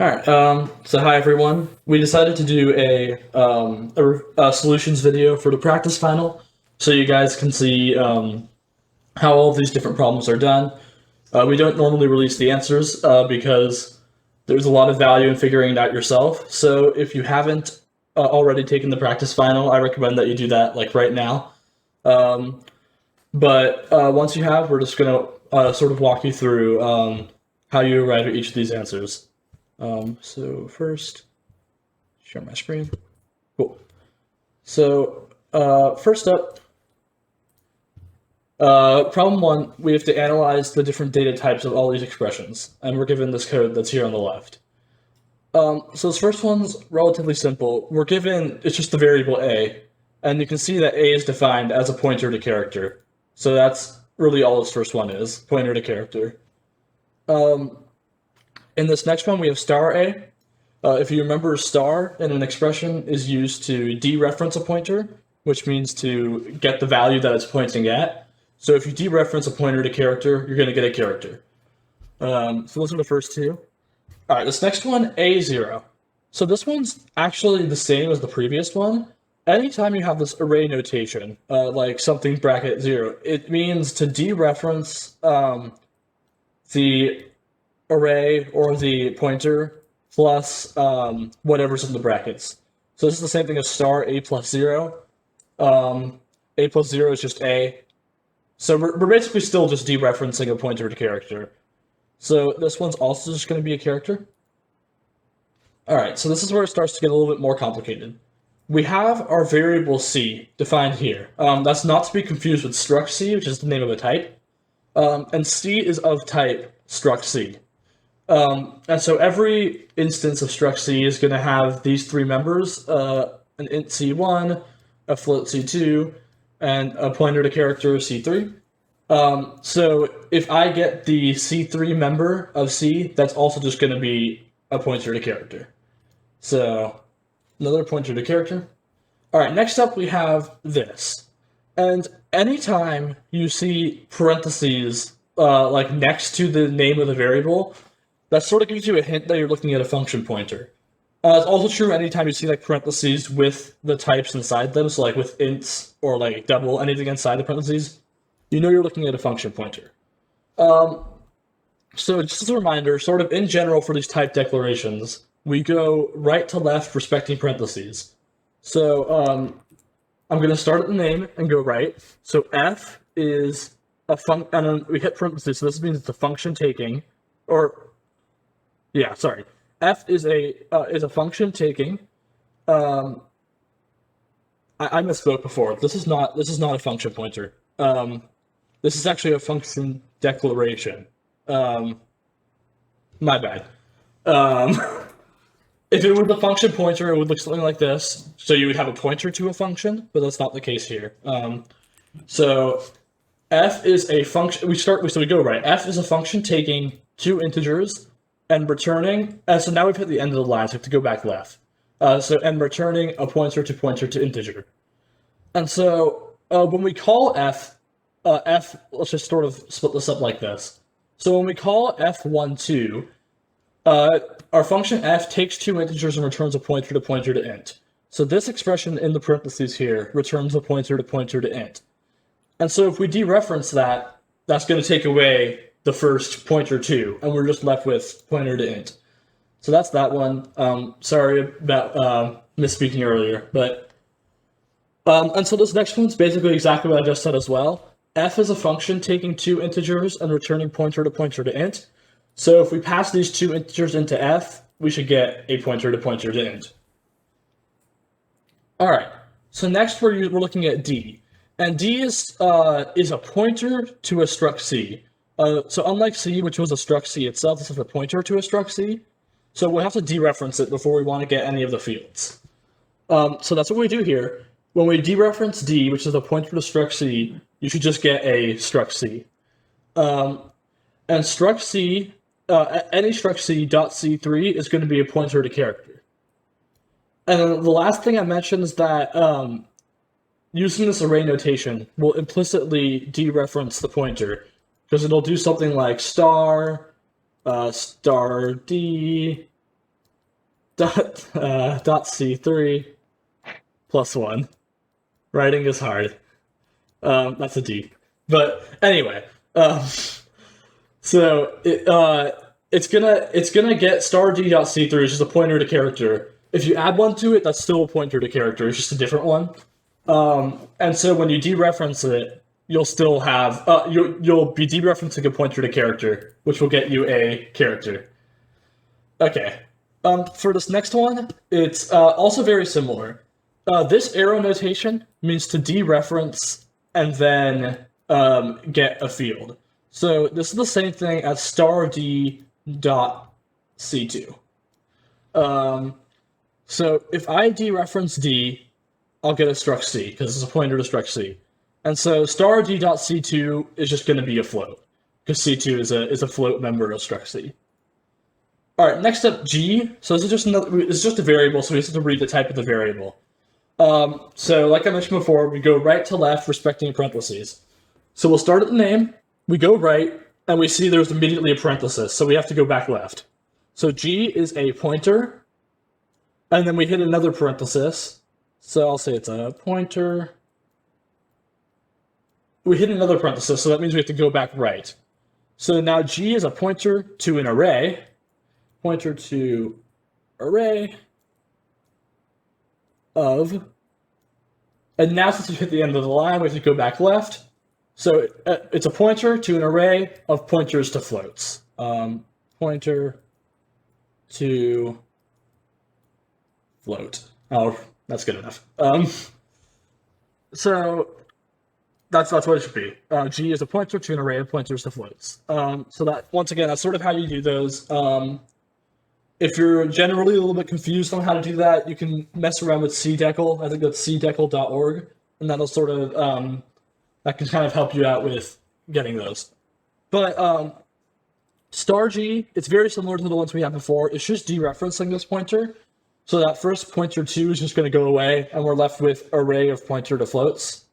All right. So hi everyone. We decided to do a solutions video for the practice final, so you guys can see how all of these different problems are done. We don't normally release the answers because there's a lot of value in figuring it out yourself. So if you haven't already taken the practice final, I recommend that you do that like right now. Um, but once you have, we're just gonna sort of walk you through how you arrive at each of these answers. So first, share my screen. Cool. So first up, problem one, we have to analyze the different data types of all these expressions, and we're given this code that's here on the left. So this first one's relatively simple. We're given, it's just the variable a, and you can see that a is defined as a pointer to character. So that's really all this first one is, pointer to character. In this next one, we have star a. If you remember, star in an expression is used to dereference a pointer, which means to get the value that it's pointing at. So if you dereference a pointer to character, you're going to get a character. So those are the first two. All right, this next one, A0. So this one's actually the same as the previous one. Anytime you have this array notation, like something bracket 0, it means to dereference the array or the pointer plus whatever's in the brackets. So this is the same thing as star a plus 0. A plus 0 is just a. So we're basically still just dereferencing a pointer to character. So this one's also just going to be a character. All right, so this is where it starts to get a little bit more complicated. We have our variable c defined here. That's not to be confused with struct c, which is the name of a type. And c is of type struct c. And so every instance of struct C is going to have these three members, an int C1, a float C2, and a pointer to character C3. So if I get the C3 member of C, that's also just going to be a pointer to character. So another pointer to character. All right, next up we have this. And anytime you see parentheses like next to the name of the variable, that sort of gives you a hint that you're looking at a function pointer. It's also true anytime you see like parentheses with the types inside them, so like with ints or like double, anything inside the parentheses, you know you're looking at a function pointer. So just as a reminder, sort of in general for these type declarations, we go right to left respecting parentheses. So I'm going to start at the name and go right. So f is a function, and then we hit parentheses, so this means it's a function taking, or yeah, sorry. F is a function taking. I misspoke before. This is not a function pointer. This is actually a function declaration. My bad. If it was a function pointer, it would look something like this. So you would have a pointer to a function, but that's not the case here. So f is a function. So we go right. F is a function taking two integers and returning, so now we've hit the end of the line, so we have to go back left. And returning a pointer to integer. And so when we call f, let's just sort of split this up like this. So when we call f12, our function f takes two integers and returns a pointer to int. So this expression in the parentheses here returns a pointer to int. And so if we dereference that, that's going to take away the first pointer to, and we're just left with pointer to int. So that's that one. Sorry about misspeaking earlier, but and so this next one's basically exactly what I just said as well. F is a function taking two integers and returning pointer to int. So if we pass these two integers into f, we should get a pointer to int. All right. So next we're looking at d, and d is a pointer to a struct c. So unlike C, which was a struct C itself, this is a pointer to a struct C. So we'll have to dereference it before we want to get any of the fields. So that's what we do here. When we dereference D, which is a pointer to struct C, you should just get a struct C. And struct C, any struct C dot C3 is going to be a pointer to character. And the last thing I mentioned is that using this array notation will implicitly dereference the pointer, because it'll do something like star, star D, dot C3 plus 1. Writing is hard. That's a D. But anyway, so it's gonna get star D dot C3, which is a pointer to character. If you add one to it, that's still a pointer to character. It's just a different one. And so when you dereference it, you'll still have you'll be dereferencing a pointer to character, which will get you a character. Okay. For this next one, it's also very similar. This arrow notation means to dereference and then get a field. So this is the same thing as star D dot C2. So if I dereference D, I'll get a struct C because it's a pointer to struct C. And so star D dot C2 is just going to be a float because C2 is a float member of struct C. All right, next up G. So this is just a variable, so we just have to read the type of the variable. So like I mentioned before, we go right to left respecting parentheses. So we'll start at the name, we go right, and we see there's immediately a parenthesis, so we have to go back left. So G is a pointer, and then we hit another parenthesis. So I'll say it's a pointer. We hit another parenthesis, so that means we have to go back right. So now G is a pointer to an array, pointer to array of, and now since we hit the end of the line, we have to go back left. So it's a pointer to an array of pointers to floats. Pointer to float. Oh, that's good enough. So that's what it should be. G is a pointer to an array of pointers to floats. So that, once again, that's sort of how you do those. If you're generally a little bit confused on how to do that, you can mess around with cdecal. I think that's cdecal.org, and that'll sort of that can kind of help you out with getting those. But star G, it's very similar to the ones we had before. It's just dereferencing this pointer. So that first pointer 2 is just going to go away, and we're left with array of pointer to floats.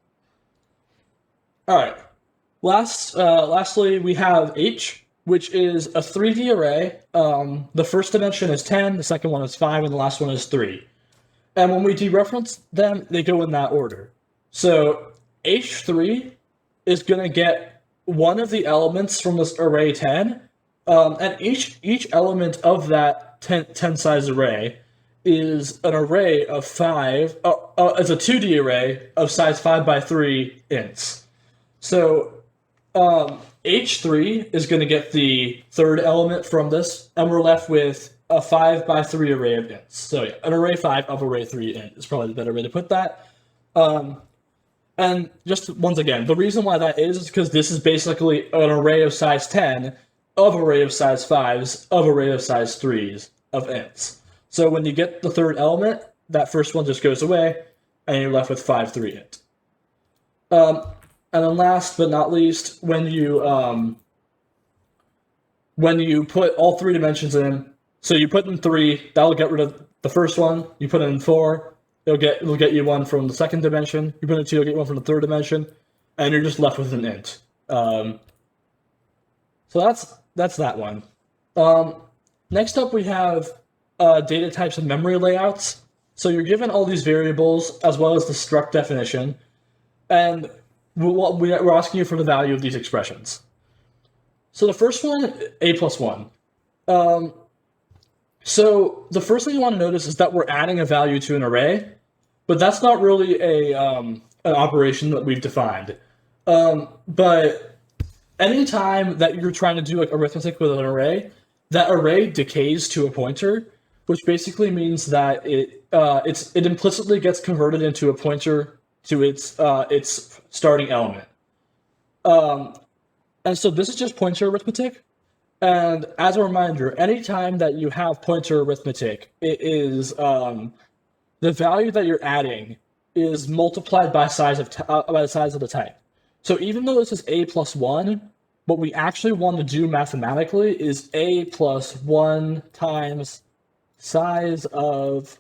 All right. Lastly, we have H, which is a 3D array. The first dimension is 10, the second one is 5, and the last one is 3. And when we dereference them, they go in that order. So H3 is going to get one of the elements from this array 10, and each element of that 10 size array is an array of 5, as a 2D array of size 5 by 3 ints. So H3 is going to get the third element from this, and we're left with a 5 by 3 array of ints. So yeah, an array 5 of array 3 int is probably the better way to put that. And just once again, the reason why that is because this is basically an array of size 10 of array of size 5s of array of size 3s of ints. So when you get the third element, that first one just goes away, and you're left with 5, 3 int. And then last but not least, when you put all 3 dimensions in, so you put in 3, that'll get rid of the first one. You put it in 4, it'll get you one from the second dimension. You put in 2, you'll get one from the third dimension, and you're just left with an int. So that's that one. Next up, we have data types and memory layouts. So you're given all these variables as well as the struct definition, and we're asking you for the value of these expressions. So the first one, a plus 1. So the first thing you want to notice is that we're adding a value to an array, but that's not really an operation that we've defined. But anytime that you're trying to do like arithmetic with an array, that array decays to a pointer, which basically means that it implicitly gets converted into a pointer to its starting element. And so this is just pointer arithmetic. And as a reminder, anytime that you have pointer arithmetic, it is the value that you're adding is multiplied by by the size of the type. So even though this is a plus 1, what we actually want to do mathematically is a plus 1 times size of,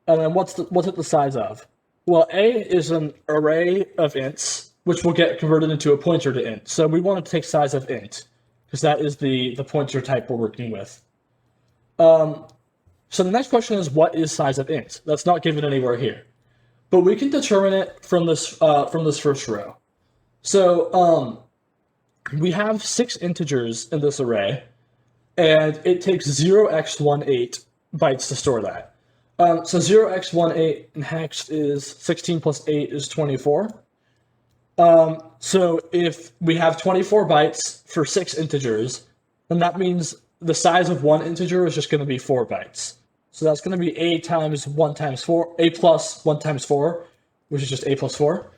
and then what's it the size of? Well, a is an array of ints, which will get converted into a pointer to int. So we want to take size of int, because that is the pointer type we're working with. So the next question is, what is size of int? That's not given anywhere here, but we can determine it from this first row. So we have 6 integers in this array, and it takes 0x18 bytes to store that. So 0x18 in hex is 16 plus 8 is 24. So if we have 24 bytes for 6 integers, then that means the size of one integer is just going to be 4 bytes. So that's going to be a times 1 times 4, a plus 1 times 4, which is just a plus 4.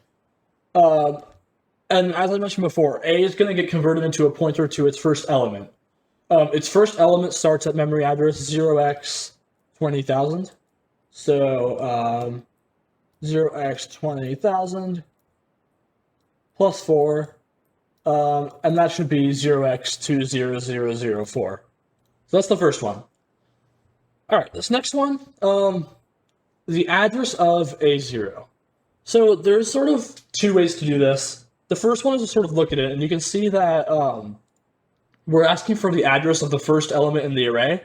And as I mentioned before, a is going to get converted into a pointer to its first element. Its first element starts at memory address 0x20,000. So 0x20,000 plus 4, and that should be 0x20004. So that's the first one. All right, this next one, the address of A0. So there's sort of 2 ways to do this. The first one is to sort of look at it, and you can see that we're asking for the address of the first element in the array,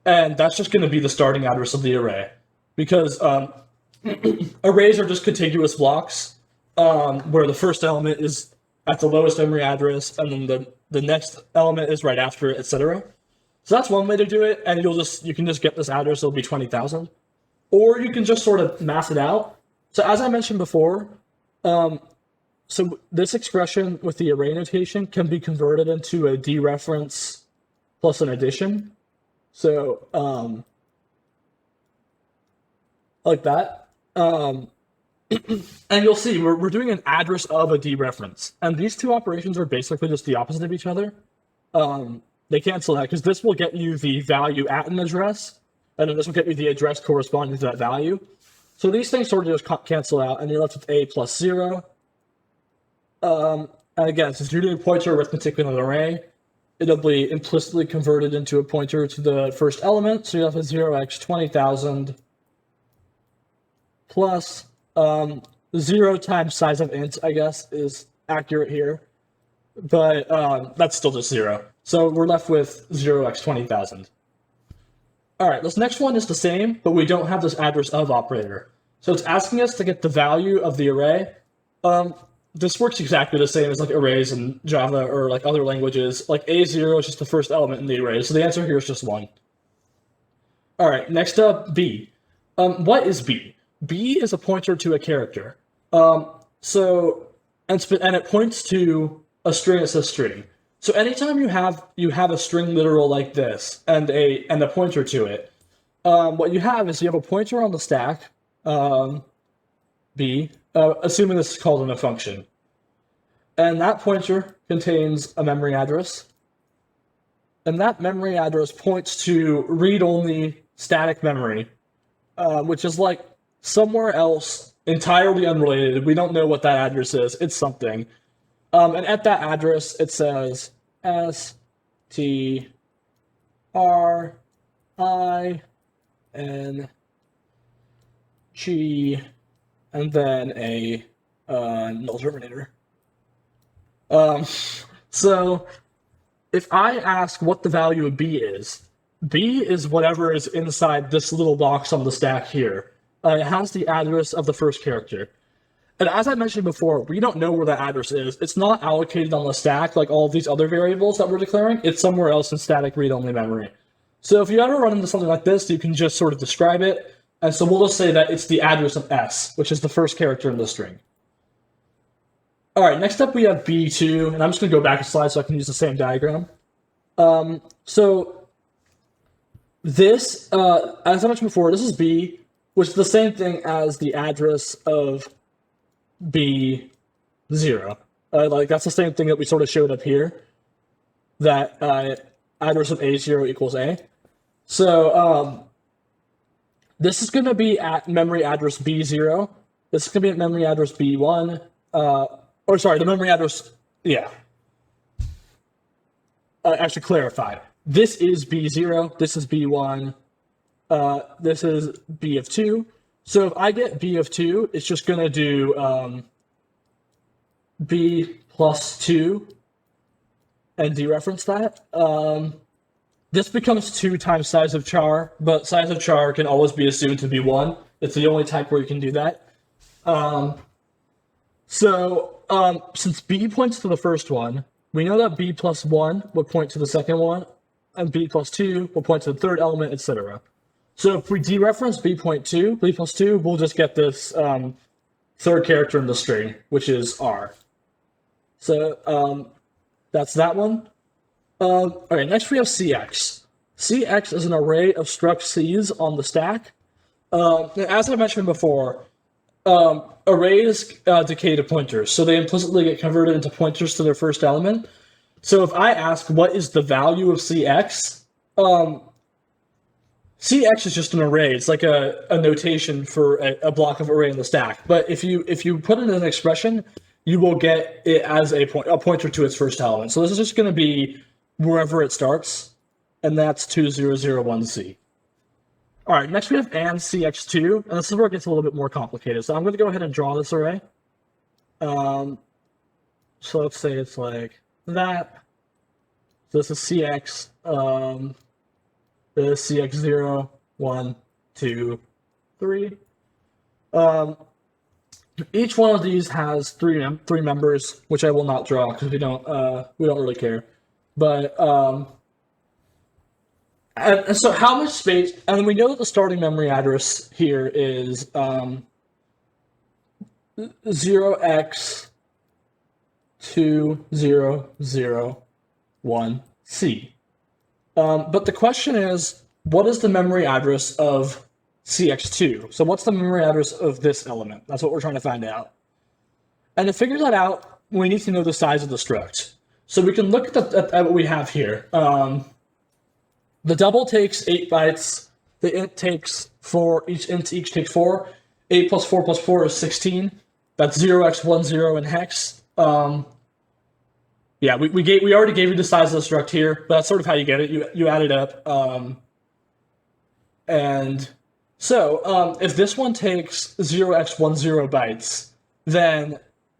and that's just going to be the starting address of the array, because arrays are just contiguous blocks where the first element is at the lowest memory address, and then the next element is right after it, etc. So that's one way to do it, and you can just get this address, it'll be 20,000. Or you can just sort of math it out. So as I mentioned before, so this expression with the array notation can be converted into a dereference plus an addition. So like that. And you'll see we're doing an address of a dereference. And these two operations are basically just the opposite of each other. They cancel out because this will get you the value at an address, and then this will get you the address corresponding to that value. So these things sort of just cancel out, and you're left with a plus 0. And again, since you're doing pointer arithmetic in an array, it'll be implicitly converted into a pointer to the first element. So you're left with 0x20,000 plus 0 times size of int, I guess, is accurate here. But that's still just 0. So we're left with 0x20,000. All right, this next one is the same, but we don't have this address of operator. So it's asking us to get the value of the array. This works exactly the same as like arrays in Java or like other languages. Like A0 is just the first element in the array. So the answer here is just 1. All right, next up, B. What is B? B is a pointer to a character. And it points to a string that says string. So anytime you have a string literal like this and a pointer to it, what you have is you have a pointer on the stack, B, assuming this is called in a function. And that pointer contains a memory address. And that memory address points to read-only static memory, which is like somewhere else, entirely unrelated. We don't know what that address is. It's something. And at that address, it says string, and then a null terminator. So if I ask what the value of B is whatever is inside this little box on the stack here. It has the address of the first character. And as I mentioned before, we don't know where that address is. It's not allocated on the stack like all of these other variables that we're declaring. It's somewhere else in static read-only memory. So if you ever run into something like this, you can just sort of describe it. And so we'll just say that it's the address of S, which is the first character in the string. All right, next up we have B2, and I'm just going to go back a slide so I can use the same diagram. So this, as I mentioned before, this is B, which is the same thing as the address of B0. Like that's the same thing that we sort of showed up here, that address of A0 equals A. So this is going to be at memory address B0. This is going to be at memory address B1. The memory address, yeah. I should clarify. This is B0, this is B1, this is B of 2. So if I get B of 2, it's just going to do B plus 2 and dereference that. This becomes 2 times size of char, but size of char can always be assumed to be 1. It's the only type where you can do that. Since b points to the first one, we know that b plus 1 would point to the second one, and b plus 2 will point to the third element, etc. So if we dereference b plus 2, we'll just get this third character in the string, which is r. So that's that one. Okay, next we have cx. Cx is an array of struct c's on the stack. As I mentioned before, arrays decay to pointers, so they implicitly get converted into pointers to their first element. So if I ask what is the value of cx, cx is just an array. It's like a notation for a block of array in the stack. But if you put it in an expression, you will get it as a pointer to its first element. So this is just going to be wherever it starts, and that's 2001c. All right, next we have and cx2, and this is where it gets a little bit more complicated. So I'm going to go ahead and draw this array. So let's say it's like that. So this is cx. This is cx0, 1, 2, 3. Each one of these has three members, which I will not draw because we don't really care. But and so how much space? And we know that the starting memory address here is 0x2001c. But the question is, what is the memory address of cx2? So what's the memory address of this element? That's what we're trying to find out. And to figure that out, we need to know the size of the struct. So we can look at what we have here. The double takes 8 bytes. The int takes 4. Each takes 4. 8 plus 4 plus 4 is 16. That's 0x10 in hex. Yeah, we already gave you the size of the struct here, but that's sort of how you get it. You add it up. And so if this one takes 0x10 bytes, then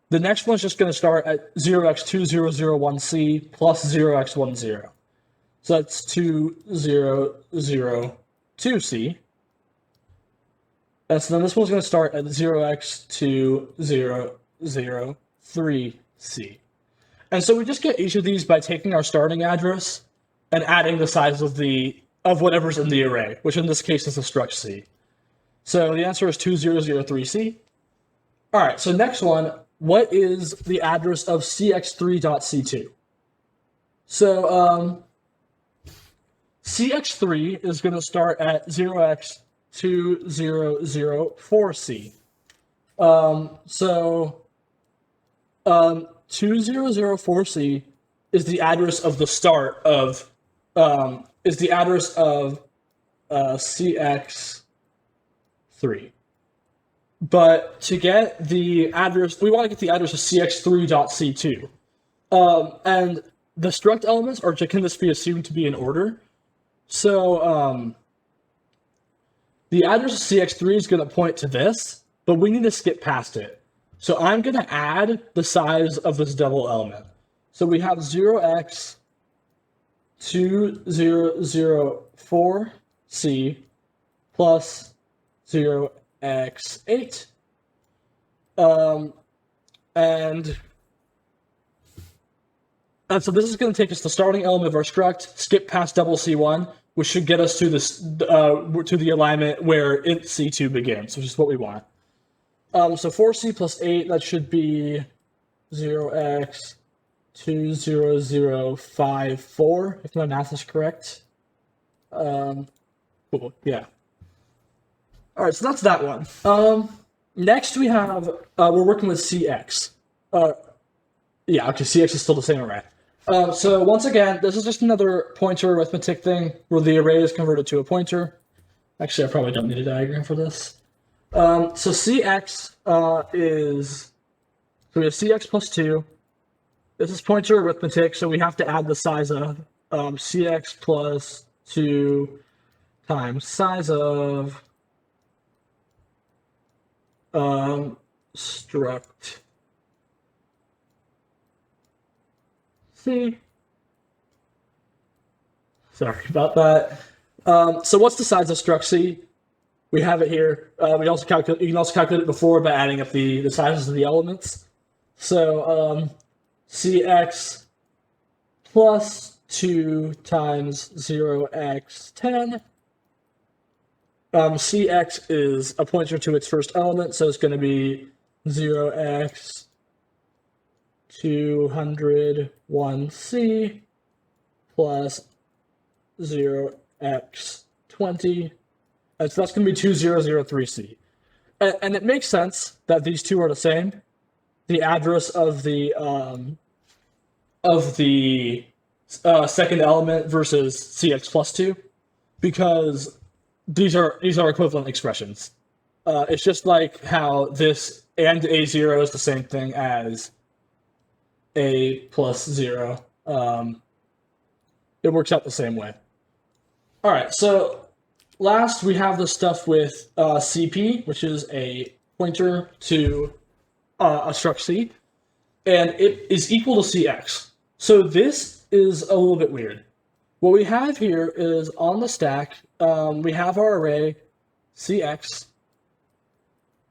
the next one's just going to start at 0x2001c plus 0x10. So that's 2002c. And so then this one's going to start at 0x2003c. And so we just get each of these by taking our starting address and adding the size of whatever's in the array, which in this case is the struct C. So the answer is 2003c. All right, so next one, what is the address of cx3.c2? So cx3 is going to start at 0x2004c. 2004c is the address of the start of cx3. But to get the address, we want to get the address of cx3.c2. And the struct elements can this be assumed to be in order? So the address of cx3 is going to point to this, but we need to skip past it. So I'm going to add the size of this double element. So we have 0x2004c plus 0x8. And so this is going to take us the starting element of our struct, skip past double C1, which should get us to this to the alignment where int C2 begins, which is what we want. So 4c plus 8, that should be 0x2004, if my math is correct. Cool, yeah. All right, so that's that one. Next we have, we're working with cx. Yeah, okay, cx is still the same array. So once again, this is just another pointer arithmetic thing where the array is converted to a pointer. Actually, I probably don't need a diagram for this. So cx is, so we have cx plus 2. This is pointer arithmetic, so we have to add the size of cx plus 2 times size of struct C Sorry about that. So what's the size of struct C? We have it here. We also calculate. You can also calculate it before by adding up the sizes of the elements. So Cx plus 2 times 0x10. Cx is a pointer to its first element, so it's going to be 0x 201c plus 0x20. And so that's going to be 2003c. And it makes sense that these two are the same. The address of the second element versus Cx plus 2, because these are equivalent expressions. It's just like how this and A0 is the same thing as A plus 0. It works out the same way. All right, so last we have the stuff with CP, which is a pointer to a struct C, and it is equal to Cx. So this is a little bit weird. What we have here is on the stack, we have our array Cx.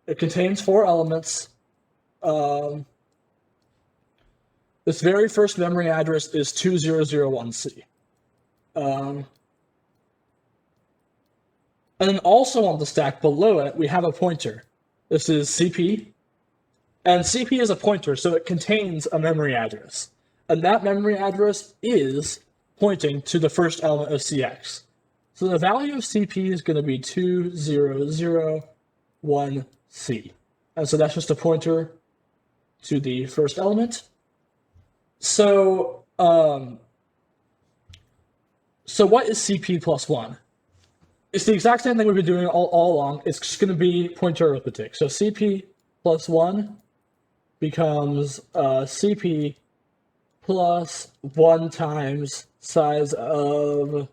It contains 4 elements. This very first memory address is 2001C. And then also on the stack below it, we have a pointer. This is CP. And CP is a pointer, so it contains a memory address. And that memory address is pointing to the first element of Cx. So the value of CP is going to be 2001C. And so that's just a pointer to the first element. So, what is CP plus 1? It's the exact same thing we've been doing all along. It's just going to be pointer arithmetic. So CP plus 1 becomes CP plus 1 times size of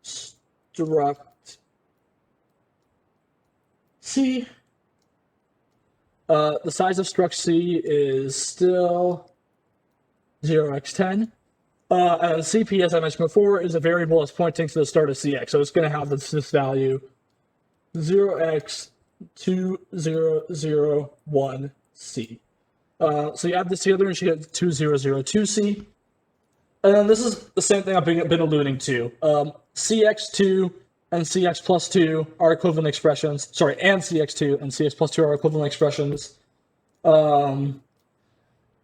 struct C. The size of struct C is still 0x10. And CP, as I mentioned before, is a variable that's pointing to the start of Cx. So it's going to have this value 0x2001C. So you add this together and you get 2002C. And then this is the same thing I've been alluding to. Cx2 and Cx plus 2 are equivalent expressions. Sorry, and Cx2 and Cx plus 2 are equivalent expressions.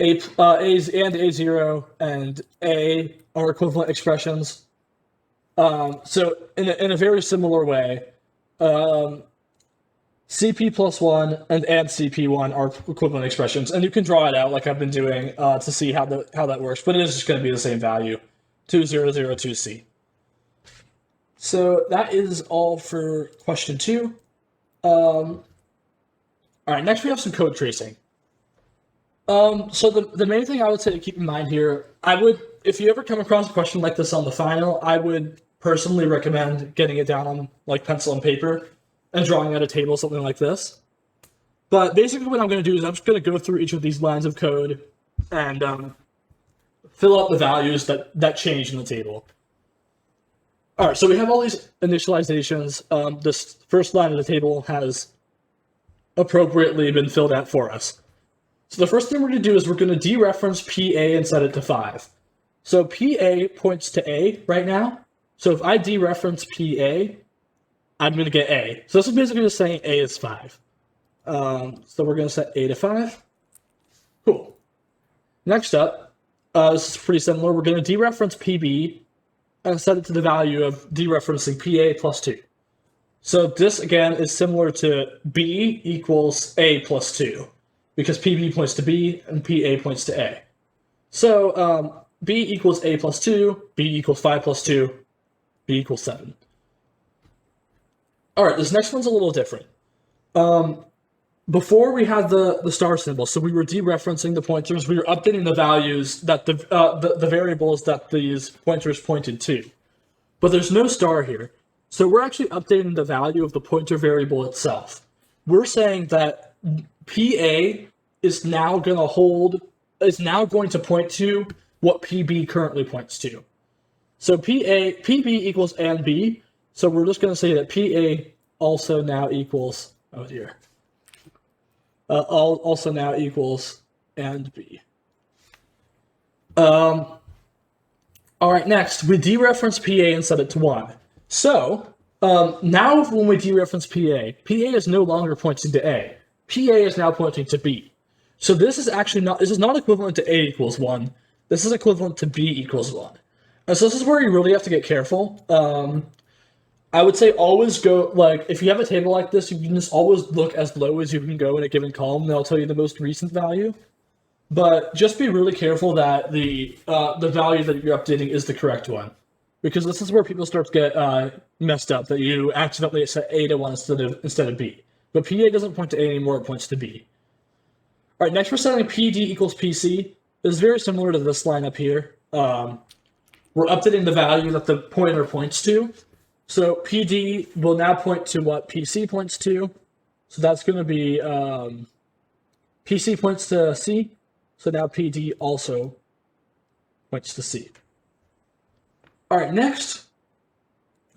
A's and A0 and A are equivalent expressions. So in a very similar way, CP plus 1 and CP1 are equivalent expressions, and you can draw it out like I've been doing to see how that works, but it is just going to be the same value, 2002C. So that is all for question 2. All right, next we have some code tracing. So the main thing I would say to keep in mind here, if you ever come across a question like this on the final, I would personally recommend getting it down on like pencil and paper and drawing out a table, something like this. But basically what I'm going to do is I'm just going to go through each of these lines of code and fill out the values that change in the table. All right, so we have all these initializations. This first line of the table has appropriately been filled out for us. So the first thing we're going to do is we're going to dereference PA and set it to 5. So PA points to A right now. So if I dereference PA, I'm going to get A. So this is basically just saying A is 5. So we're going to set A to 5. Cool. Next up, this is pretty similar. We're going to dereference PB and set it to the value of dereferencing PA plus 2. So this, again, is similar to B equals A plus 2. Because PB points to B and PA points to A. So B equals A plus 2, B equals 5 plus 2, B equals 7. All right, this next one's a little different. Before we had the star symbol, so we were dereferencing the pointers, we were updating the values that the variables that these pointers pointed to. But there's no star here. So we're actually updating the value of the pointer variable itself. We're saying that PA is now going to point to what PB currently points to. So PB equals A and B. So we're just going to say that PA also now equals, oh dear, also now equals and B. All right, next, we dereference PA and set it to 1. So now when we dereference PA is no longer pointing to A. PA is now pointing to B. So this is not equivalent to A equals 1. This is equivalent to B equals 1. And so this is where you really have to get careful. I would say always go, like, if you have a table like this, you can just always look as low as you can go in a given column, and it'll tell you the most recent value. But just be really careful that the value that you're updating is the correct one. Because this is where people start to get messed up, that you accidentally set A to 1 instead of B. But PA doesn't point to A anymore, it points to B. All right, next we're setting PD equals PC. This is very similar to this line up here. We're updating the value that the pointer points to. So PD will now point to what PC points to. So that's going to be PC points to C. So now PD also points to C. All right, next,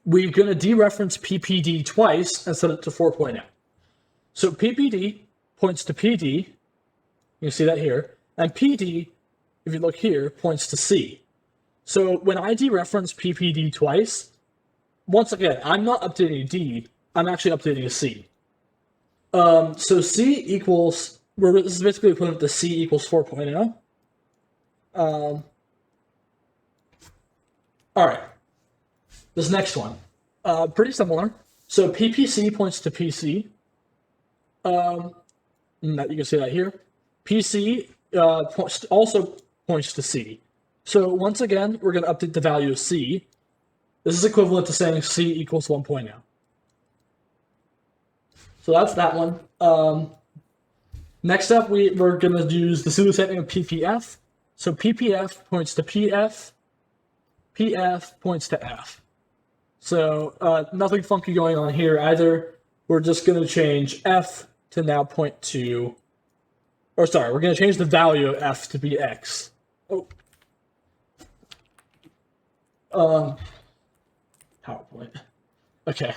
we're going to dereference PPD twice and set it to 4.0. So PPD points to PD. You can see that here. And PD, if you look here, points to C. So when I dereference PPD twice, once again, I'm not updating a D, I'm actually updating a C. So C equals, this is basically equivalent to C equals 4.0. All right, this next one, pretty similar. So PPC points to PC. You can see that here. PC also points to C. So once again, we're going to update the value of C. This is equivalent to saying C equals 1.0. So that's that one. Next up, we're going to use the pseudo of PPF. So PPF points to PF. PF points to F. So nothing funky going on here either. We're just going to change F to now point to, or sorry, we're going to change the value of F to be X. Oh. PowerPoint. Okay.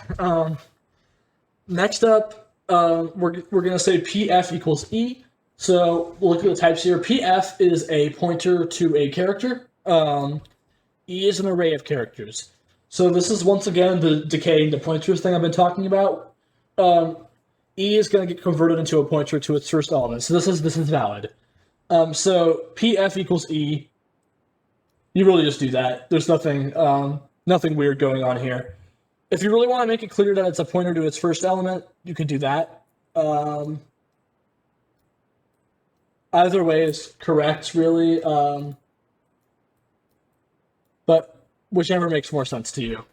Next up, we're going to say PF equals E. So we'll look at the types here. PF is a pointer to a character. E is an array of characters. So this is once again the decaying the pointers thing I've been talking about. E is going to get converted into a pointer to its first element. So this is valid. So PF equals E. You really just do that. There's nothing weird going on here. If you really want to make it clear that it's a pointer to its first element, you can do that. Either way is correct, really. But whichever makes more sense to you.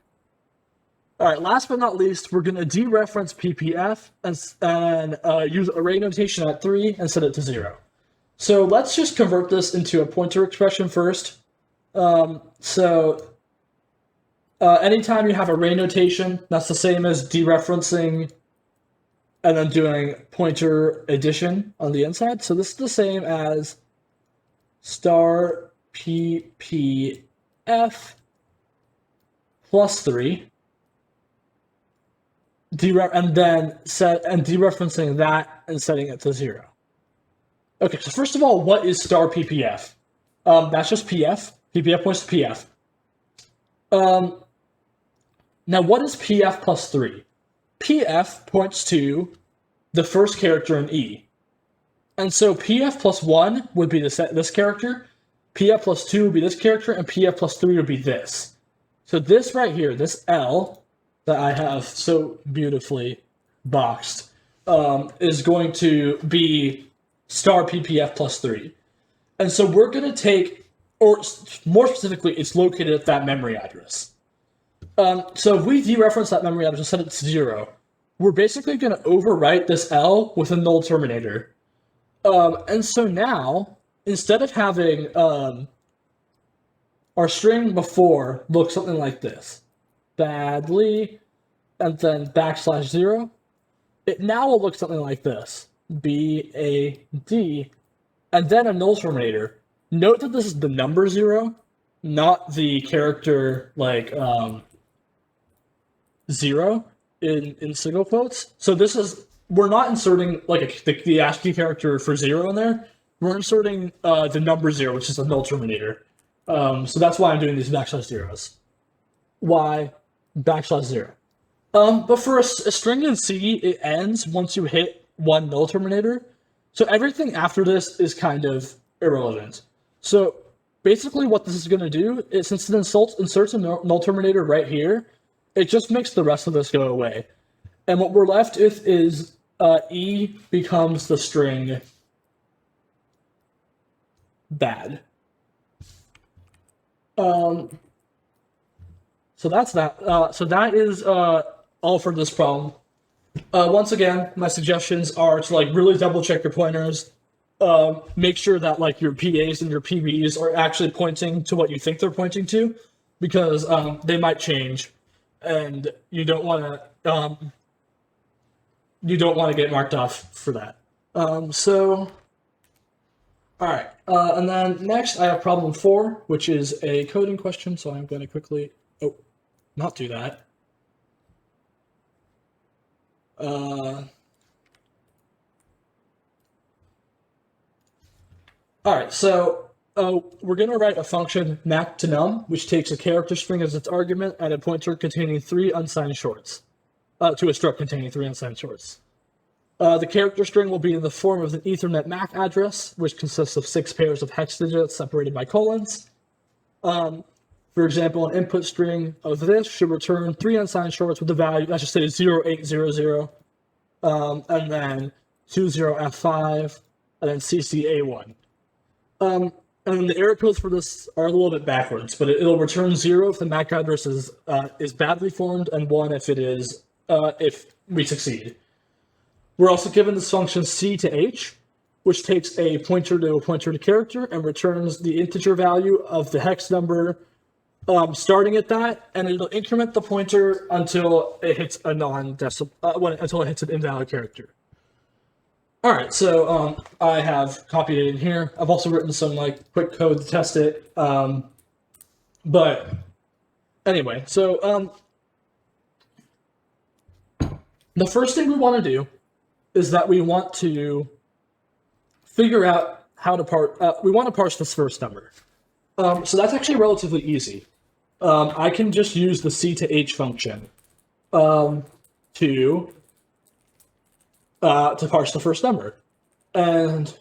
All right, last but not least, we're going to dereference PPF and use array notation at 3 and set it to 0. So let's just convert this into a pointer expression first. Anytime you have array notation, that's the same as dereferencing and then doing pointer addition on the inside. So this is the same as star PPF plus 3. And then dereferencing that and setting it to 0. Okay, so first of all, what is star PPF? That's just PF. PPF points to PF. Now, what is PF plus 3? PF points to the first character in E. And so PF plus 1 would be this character, PF plus 2 would be this character, and PF plus 3 would be this. So this right here, this L that I have so beautifully boxed, is going to be star PPF plus 3. And so we're going to take, or more specifically, it's located at that memory address. So if we dereference that memory address and set it to 0, we're basically going to overwrite this L with a null terminator. And so now, instead of having our string before look something like this, badly, and then \0, it now will look something like this, BAD, and then a null terminator. Note that this is the number 0, not the character like 0 in single quotes. So this is, we're not inserting like the ASCII character for 0 in there. We're inserting the number 0, which is a null terminator. So that's why I'm doing these backslash zeros. Why backslash 0? But for a string in C, it ends once you hit one null terminator. So everything after this is kind of irrelevant. So basically what this is going to do is, since it inserts a null terminator right here, it just makes the rest of this go away. And what we're left with is E becomes the string bad. So that's that. So that is all for this problem. Once again, my suggestions are to like really double check your pointers. Make sure that like your PAs and your PBs are actually pointing to what you think they're pointing to, because they might change, and you don't want to get marked off for that. So, all right, and then next I have problem 4, which is a coding question. So I'm going to quickly not do that. All right, so we're going to write a function map to num, which takes a character string as its argument and a pointer containing 3 unsigned shorts, to a struct containing 3 unsigned shorts. The character string will be in the form of an Ethernet MAC address, which consists of 6 pairs of hex digits separated by colons. For example, an input string of this should return 3 unsigned shorts with the value, let's just say 0800, and then 20F5, and then CCA1. And the error codes for this are a little bit backwards, but it'll return 0 if the MAC address is badly formed, and 1 if it is if we succeed. We're also given this function C to H, which takes a pointer to character and returns the integer value of the hex number starting at that, and it'll increment the pointer until it hits a until it hits an invalid character. All right, so I have copied it in here. I've also written some like quick code to test it. But anyway, so the first thing we want to do is that we want to figure out how to we want to parse this first number. So that's actually relatively easy. I can just use the C to H function to parse the first number. And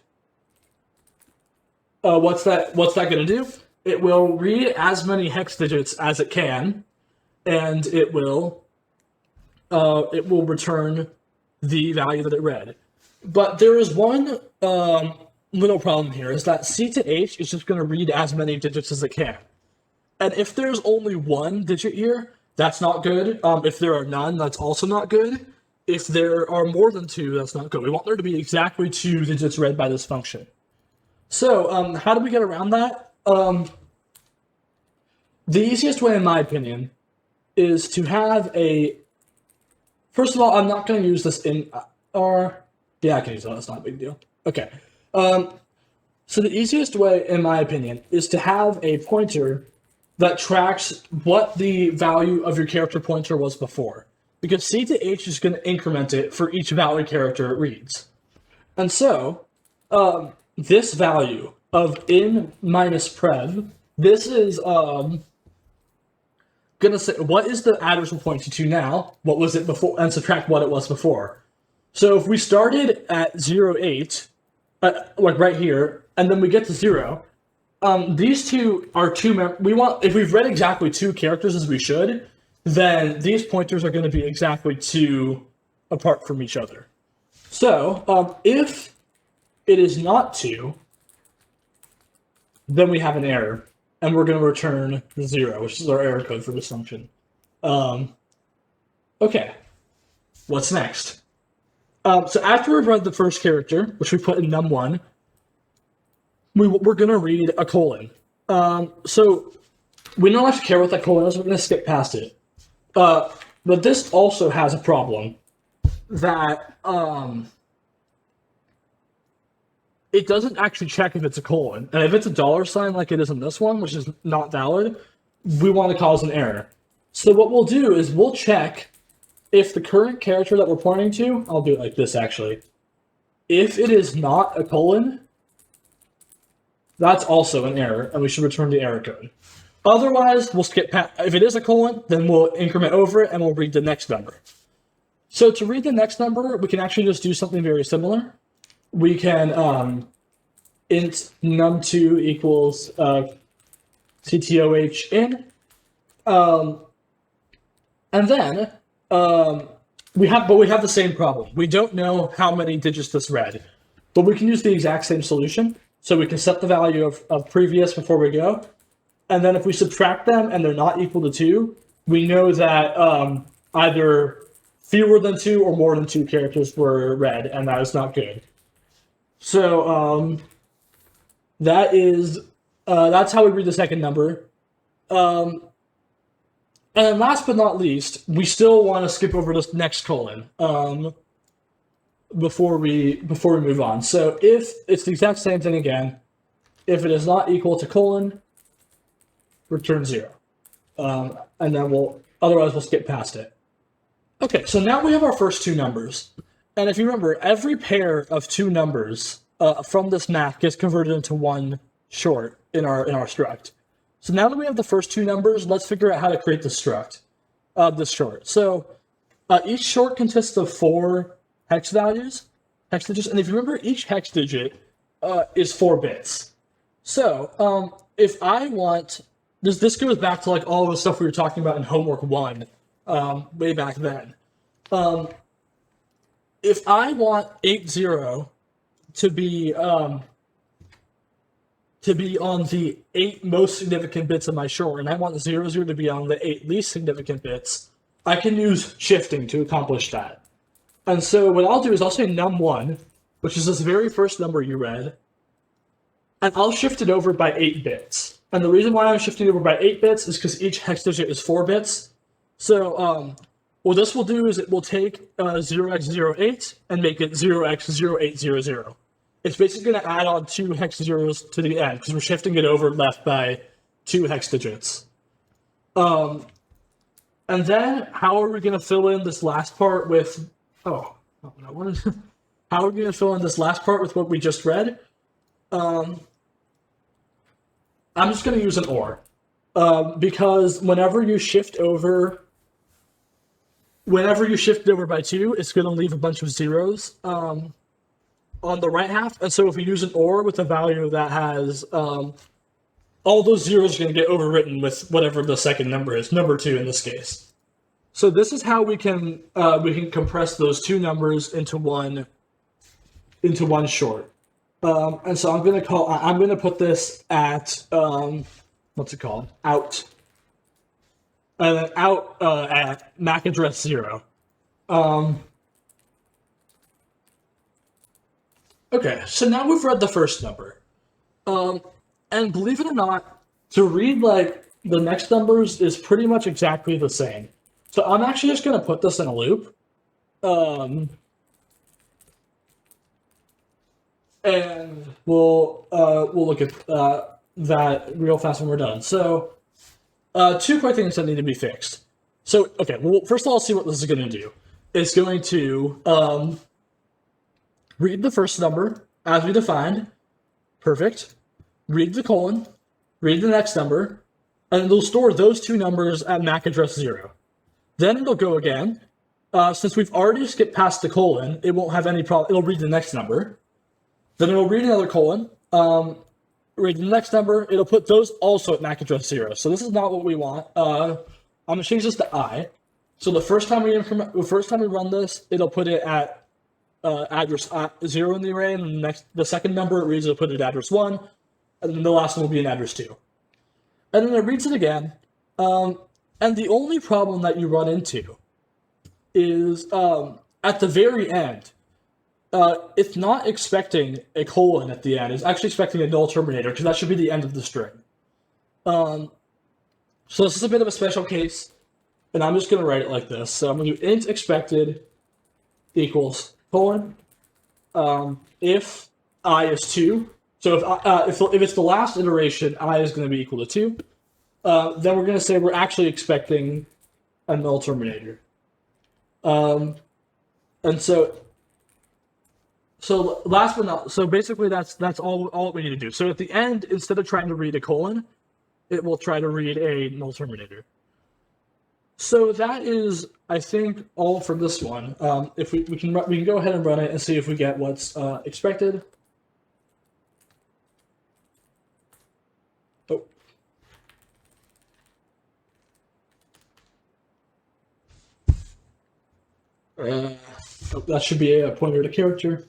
what's that going to do? It will read as many hex digits as it can, and it will return the value that it read. But there is one little problem here, is that C to H is just going to read as many digits as it can. And if there's only 1 digit here, that's not good. If there are none, that's also not good. If there are more than 2, that's not good. We want there to be exactly 2 digits read by this function. So how do we get around that? The easiest way, in my opinion, is to have a... First of all, I'm not going to use this in R. Yeah, I can use that. That's not a big deal. Okay. So the easiest way, in my opinion, is to have a pointer that tracks what the value of your character pointer was before. Because C to H is going to increment it for each valid character it reads. And so, this value of in minus prev, this is going to say, what is the address we're pointing to now? What was it before? And subtract what it was before. So if we started at 08, like right here, and then we get to 0, these two are if we've read exactly 2 characters as we should, then these pointers are going to be exactly 2 apart from each other. So if it is not 2, then we have an error, and we're going to return 0, which is our error code for this function. Okay, what's next? So after we've read the first character, which we put in num1, we're going to read a colon. So we don't have to care what that colon is, we're going to skip past it. But this also has a problem that it doesn't actually check if it's a colon. And if it's a dollar sign like it is in this one, which is not valid, we want to cause an error. So what we'll do is we'll check if the current character that we're pointing to, I'll do it like this actually. If it is not a colon, that's also an error, and we should return the error code. Otherwise, we'll skip past. If it is a colon, then we'll increment over it and we'll read the next number. So to read the next number, we can actually just do something very similar. We can int num2 equals ctoh in, and then we have the same problem. We don't know how many digits this read, but we can use the exact same solution. So we can set the value of previous before we go. And then if we subtract them and they're not equal to 2, we know that either fewer than 2 or more than 2 characters were read, and that is not good. So that's how we read the second number. And then last but not least, we still want to skip over this next colon before we move on. So if it's the exact same thing again, if it is not equal to colon, return 0. And then otherwise we'll skip past it. Okay, so now we have our first two numbers. And if you remember, every pair of two numbers from this map gets converted into one short in our struct. So now that we have the first two numbers, let's figure out how to create the struct of this short. So each short consists of 4 hex digits, and if you remember, each hex digit is 4 bits. So if I want, this goes back to like all the stuff we were talking about in homework 1 way back then. If I want 80 to be on the 8 most significant bits of my short, and I want 00 to be on the 8 least significant bits, I can use shifting to accomplish that. And so what I'll do is I'll say num1, which is this very first number you read, and I'll shift it over by 8 bits. And the reason why I'm shifting it over by 8 bits is because each hex digit is 4 bits. So what this will do is it will take 0x08 and make it 0x0800. It's basically going to add on 2 hex zeros to the end because we're shifting it over left by 2 hex digits. And then how are we going to fill in this last part with... how are we going to fill in this last part with what we just read? I'm just going to use an OR. Because whenever you shift it over by 2, it's going to leave a bunch of zeros on the right half. And so if we use an OR with a value that has all those zeros are going to get overwritten with whatever the second number is, number 2 in this case. So this is how we can compress those two numbers into one short. And so I'm going to put this at what's it called? Out. And then out at MAC address 0. Okay, so now we've read the first number. And believe it or not, to read like the next numbers is pretty much exactly the same. So I'm actually just going to put this in a loop. And we'll look at that real fast when we're done. So 2 quick things that need to be fixed. So, okay, well, first of all, let's see what this is going to do. It's going to read the first number as we defined. Perfect. Read the colon. Read the next number. And it'll store those 2 numbers at MAC address 0. Then it'll go again. Since we've already skipped past the colon, it won't have any problem. It'll read the next number. Then it'll read another colon. Read the next number. It'll put those also at MAC address 0. So this is not what we want. I'm gonna change this to I. So the first time we run this, it'll put it at address 0 in the array, and the second number it reads, it'll put it at address 1, and then the last one will be an address 2. And then it reads it again. And the only problem that you run into is at the very end, it's not expecting a colon at the end. It's actually expecting a null terminator because that should be the end of the string. So this is a bit of a special case, and I'm just going to write it like this. So I'm going to do int expected equals colon if I is 2. So if it's the last iteration, I is going to be equal to 2. Then we're going to say we're actually expecting a null terminator. Um, and so last but not so basically that's all we need to do. So at the end, instead of trying to read a colon, it will try to read a null terminator. So that is, I think, all for this one. If we can go ahead and run it and see if we get what's expected. Oh. That should be a pointer to character.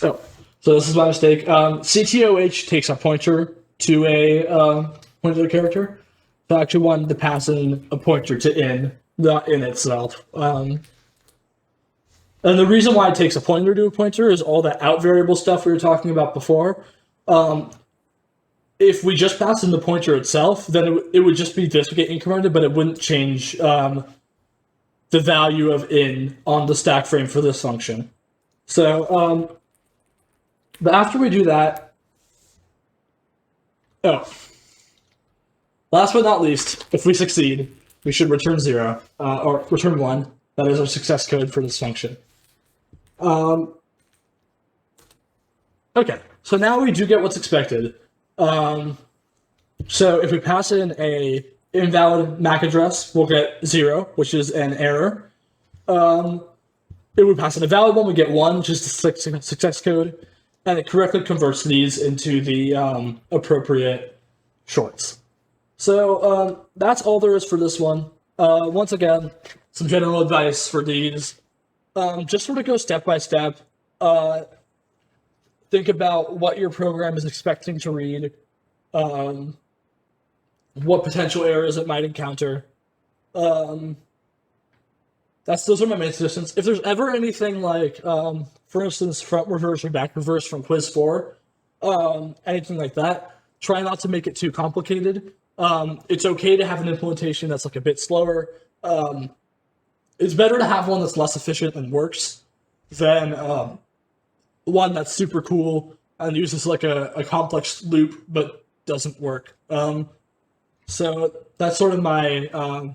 Oh, so this is my mistake. CTOH takes a pointer to a pointer to character. So I actually wanted to pass in a pointer to in, not in itself. And the reason why it takes a pointer to a pointer is all that out variable stuff we were talking about before. If we just pass in the pointer itself, then it would just be this would get incremented, but it wouldn't change the value of in on the stack frame for this function. So, but after we do that, last but not least, if we succeed, we should return 0 or return 1. That is our success code for this function. Okay, so now we do get what's expected. So if we pass in a invalid MAC address, we'll get 0, which is an error. If we pass in a valid one, we get 1, which is the success code, and it correctly converts these into the appropriate shorts. So that's all there is for this one. Once again, some general advice for these. Just sort of go step by step. Think about what your program is expecting to read, what potential errors it might encounter. Those are my main suggestions. If there's ever anything like, for instance, front reverse or back reverse from quiz 4, anything like that, try not to make it too complicated. It's okay to have an implementation that's like a bit slower. It's better to have one that's less efficient and works than one that's super cool and uses like a complex loop but doesn't work. So that's sort of my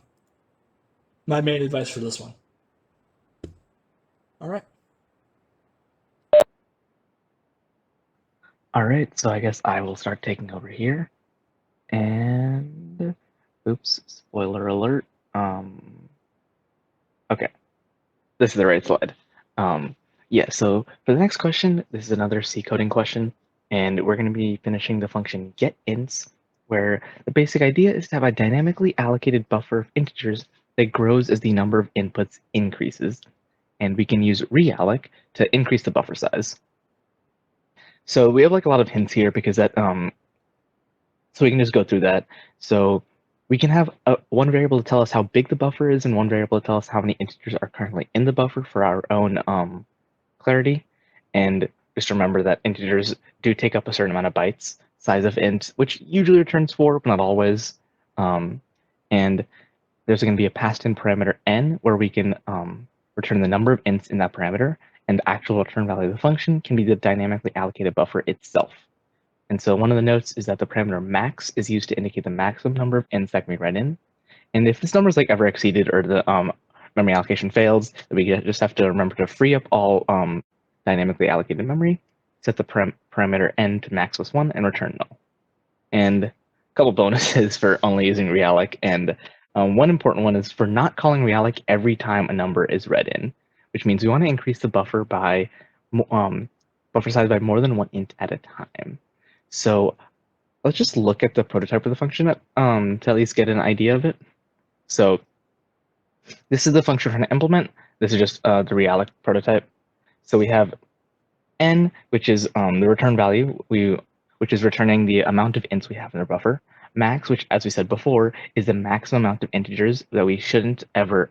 my main advice for this one. All right. All right, so I guess I will start taking over here. And oops, spoiler alert. Okay, this is the right slide. Yeah, so for the next question, this is another C coding question, and we're going to be finishing the function getInts, where the basic idea is to have a dynamically allocated buffer of integers that grows as the number of inputs increases, and we can use realloc to increase the buffer size. So we have like a lot of hints here because that so we can just go through that. So we can have one variable to tell us how big the buffer is and one variable to tell us how many integers are currently in the buffer for our own clarity. And just remember that integers do take up a certain amount of bytes, size of int, which usually returns 4, but not always. And there's going to be a passed-in parameter n, where we can return the number of ints in that parameter, and the actual return value of the function can be the dynamically allocated buffer itself. And so one of the notes is that the parameter max is used to indicate the maximum number of ints that can be read in. And if this number is like ever exceeded or the memory allocation fails, we just have to remember to free up all dynamically allocated memory, set the parameter n to max plus 1, and return null. And a couple bonuses for only using realloc. And one important one is for not calling realloc every time a number is read in, which means we want to increase the buffer by buffer size by more than 1 int at a time. So let's just look at the prototype of the function to at least get an idea of it. So this is the function we're going to implement. This is just the realloc prototype. So we have n, which is the return value, which is returning the amount of ints we have in our buffer. Max, which, as we said before, is the maximum amount of integers that we shouldn't ever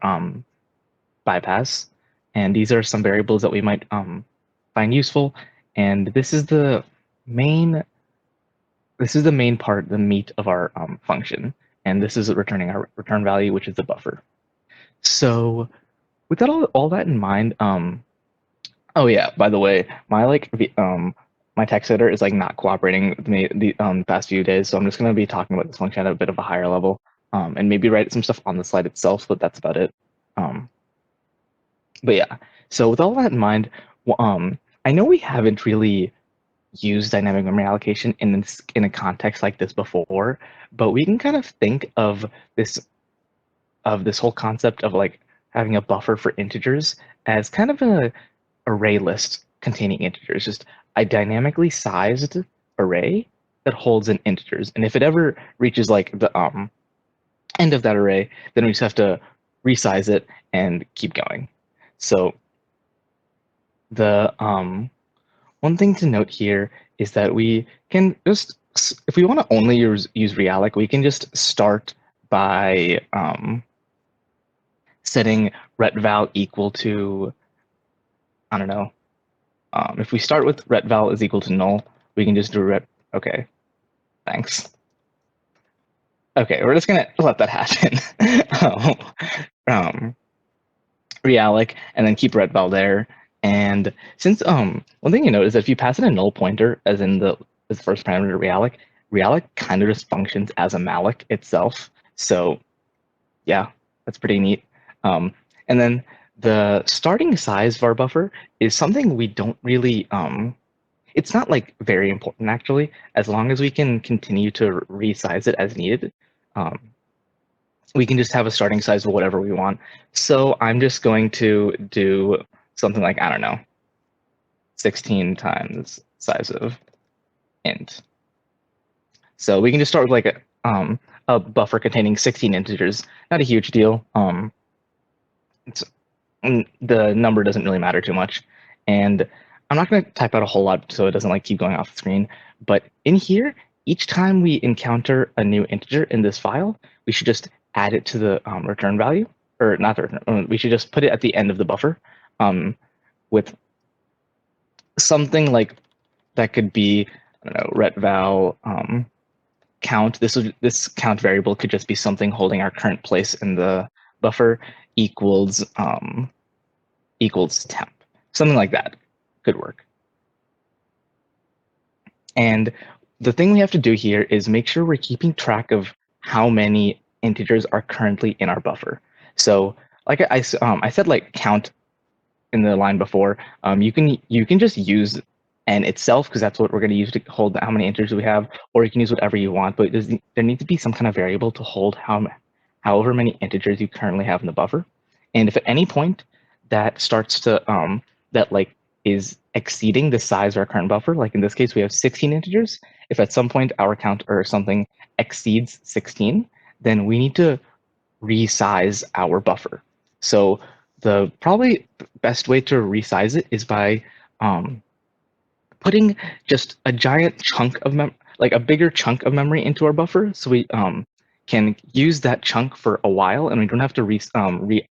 bypass. And these are some variables that we might find useful. And this is the main this is the main part, the meat of our function, and this is returning our return value, which is the buffer. So with that all that in mind, oh yeah, by the way, my text editor is like not cooperating with me the past few days, so I'm just gonna be talking about this function at a bit of a higher level, and maybe write some stuff on the slide itself, but that's about it. But yeah, so with all that in mind, I know we haven't really used dynamic memory allocation in a context like this before, but we can kind of think of this whole concept of like having a buffer for integers as kind of a array list containing integers, just a dynamically sized array that holds in integers. And if it ever reaches like the end of that array, then we just have to resize it and keep going. So the one thing to note here is that we can just, if we want to only use realloc, we can just start by setting retval equal to, I don't know, if we start with retval is equal to null, we can just do okay, thanks. Okay, we're just gonna let that happen. Realloc and then keep retval there. And since one thing you note is that if you pass in a null pointer, as in the first parameter realloc, realloc kind of just functions as a malloc itself. So yeah, that's pretty neat. And then the starting size of our buffer is something we don't really it's not like very important actually, as long as we can continue to resize it as needed. We can just have a starting size of whatever we want. So I'm just going to do something like, I don't know, 16 times size of int. So we can just start with like a buffer containing 16 integers. Not a huge deal. The number doesn't really matter too much. And I'm not going to type out a whole lot so it doesn't like keep going off the screen. But in here, each time we encounter a new integer in this file, we should just add it to the return value, or not the return, we should just put it at the end of the buffer with something like that could be, I don't know, retval count. This count variable could just be something holding our current place in the buffer equals temp. Something like that could work. And the thing we have to do here is make sure we're keeping track of how many integers are currently in our buffer. So like I said, like count in the line before, you can just use n itself because that's what we're going to use to hold how many integers we have, or you can use whatever you want, but there needs to be some kind of variable to hold however many integers you currently have in the buffer. And if at any point that starts to that like is exceeding the size of our current buffer, like in this case we have 16 integers, if at some point our count or something exceeds 16, then we need to resize our buffer. So the probably best way to resize it is by putting just a giant chunk of like a bigger chunk of memory into our buffer, so we can use that chunk for a while, and we don't have to resize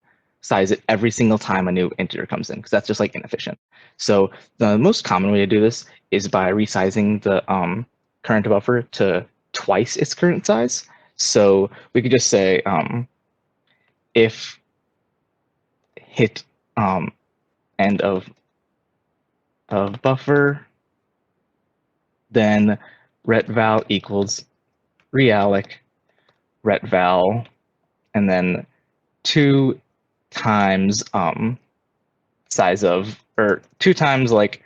it every single time a new integer comes in, because that's just like inefficient. So the most common way to do this is by resizing the current buffer to twice its current size. So we could just say if hit end of buffer, then retval equals realloc retval, and then 2 times size of, or 2 times like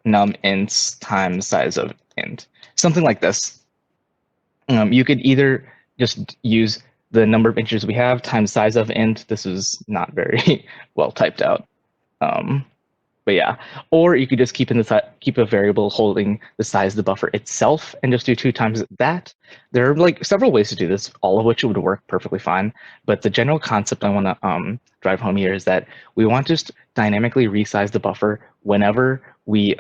num ints times size of int, something like this. You could either just use the number of integers we have times size of int. This is not very well typed out. But yeah, or you could just keep a variable holding the size of the buffer itself and just do 2 times that. There are like several ways to do this, all of which would work perfectly fine. But the general concept I want to drive home here is that we want to just dynamically resize the buffer whenever we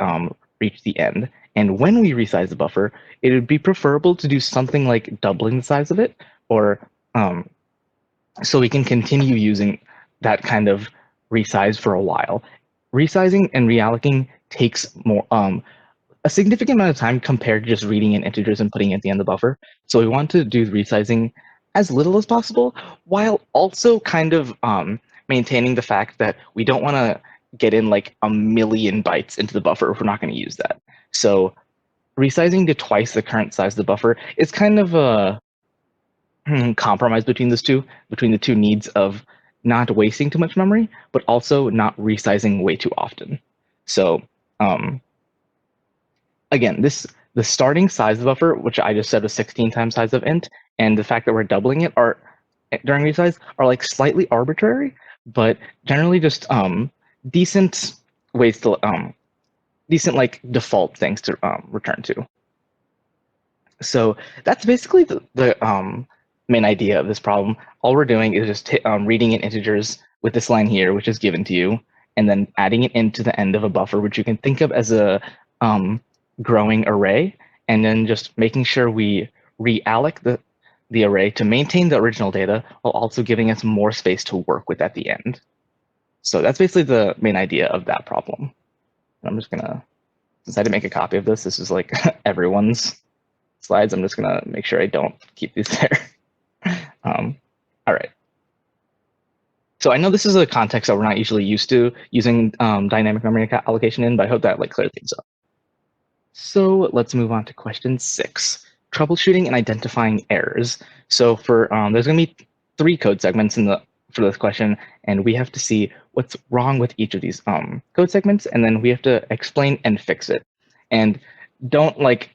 reach the end. And when we resize the buffer, it would be preferable to do something like doubling the size of it, or so we can continue using that kind of resize for a while. Resizing and reallocating takes more a significant amount of time compared to just reading in integers and putting it at the end of the buffer. So we want to do resizing as little as possible, while also kind of maintaining the fact that we don't want to get in like a million bytes into the buffer if we're not going to use that. So resizing to twice the current size of the buffer is kind of a compromise between the two needs of not wasting too much memory, but also not resizing way too often. So again, the starting size of the buffer, which I just said was 16 times size of int, and the fact that we're doubling it are during resize are like slightly arbitrary, but generally just decent ways to decent like default things to return to. So that's basically the main idea of this problem. All we're doing is just reading in integers with this line here, which is given to you, and then adding it into the end of a buffer, which you can think of as a growing array, and then just making sure we reallocate the array to maintain the original data while also giving us more space to work with at the end. So that's basically the main idea of that problem. I'm just gonna, since I didn't make a copy of this is like everyone's slides. I'm just gonna make sure I don't keep these there. All right. So I know this is a context that we're not usually used to using dynamic memory allocation in, but I hope that like cleared things up. So let's move on to question 6, troubleshooting and identifying errors. So for there's gonna be 3 code segments for this question, and we have to see what's wrong with each of these code segments, and then we have to explain and fix it. And don't like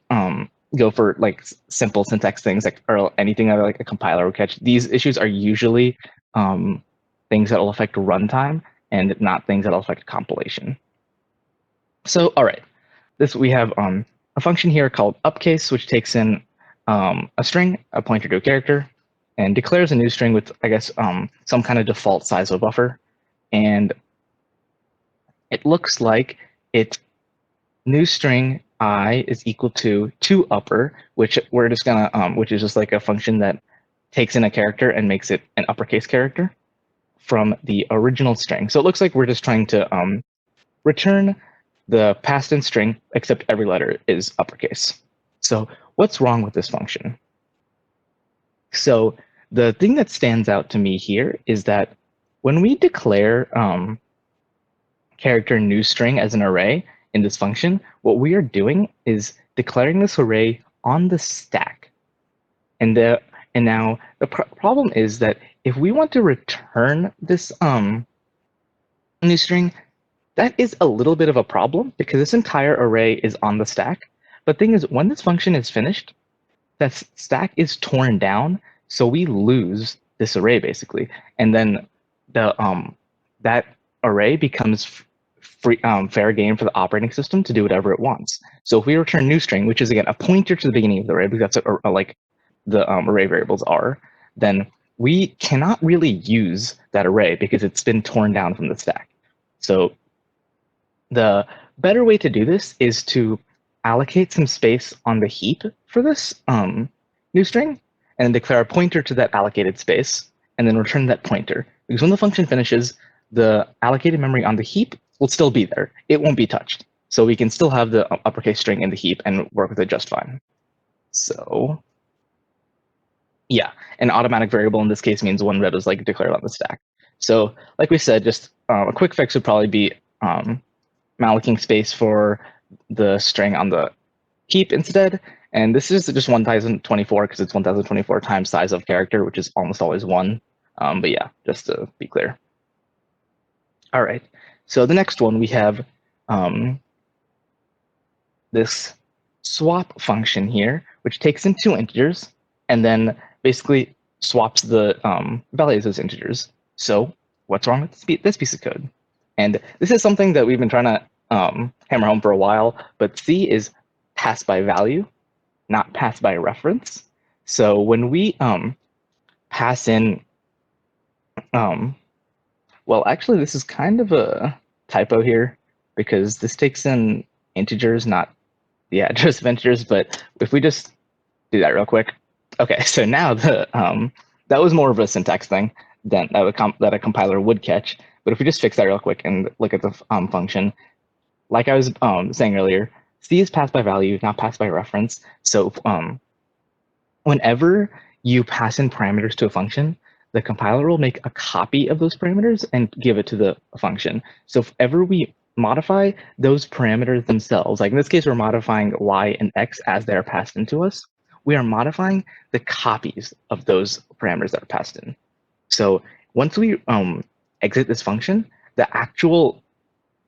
go for like simple syntax things like or anything that like a compiler will catch. These issues are usually things that will affect runtime and not things that will affect compilation. So all right, this we have a function here called upcase, which takes in a string, a pointer to a character, and declares a new string with, I guess, some kind of default size of a buffer. And it looks like it new string I is equal to upper, which we're just gonna which is just like a function that takes in a character and makes it an uppercase character from the original string. So it looks like we're just trying to return the passed in string, except every letter is uppercase. So what's wrong with this function? So the thing that stands out to me here is that when we declare character new string as an array in this function, what we are doing is declaring this array on the stack. And now the problem is that if we want to return this new string, that is a little bit of a problem because this entire array is on the stack. But the thing is, when this function is finished, that stack is torn down, so we lose this array basically, and then the that array becomes fair game for the operating system to do whatever it wants. So if we return new string, which is again a pointer to the beginning of the array, because that's like the array variables are, then we cannot really use that array because it's been torn down from the stack. So the better way to do this is to allocate some space on the heap for this new string, and then declare a pointer to that allocated space, and then return that pointer. Because when the function finishes, the allocated memory on the heap will still be there. It won't be touched. So we can still have the uppercase string in the heap and work with it just fine. So yeah, an automatic variable in this case means one that is like declared on the stack. So like we said, just a quick fix would probably be mallocating space for the string on the heap instead. And this is just 1024 because it's 1024 times size of character, which is almost always 1. But yeah, just to be clear. All right, so the next one we have this swap function here, which takes in 2 integers and then basically swaps the values as integers. So what's wrong with this piece of code? And this is something that we've been trying to hammer home for a while, but C is pass by value, not pass by reference. So when we pass in, well, actually, this is kind of a typo here because this takes in integers, not the address of integers. But if we just do that real quick, okay. So now the that was more of a syntax thing than that a compiler would catch. But if we just fix that real quick and look at the function, like I was saying earlier, C is passed by value, not passed by reference. So whenever you pass in parameters to a function, the compiler will make a copy of those parameters and give it to the function. So if ever we modify those parameters themselves, like in this case, we're modifying y and x as they're passed into us, we are modifying the copies of those parameters that are passed in. So once we exit this function, the actual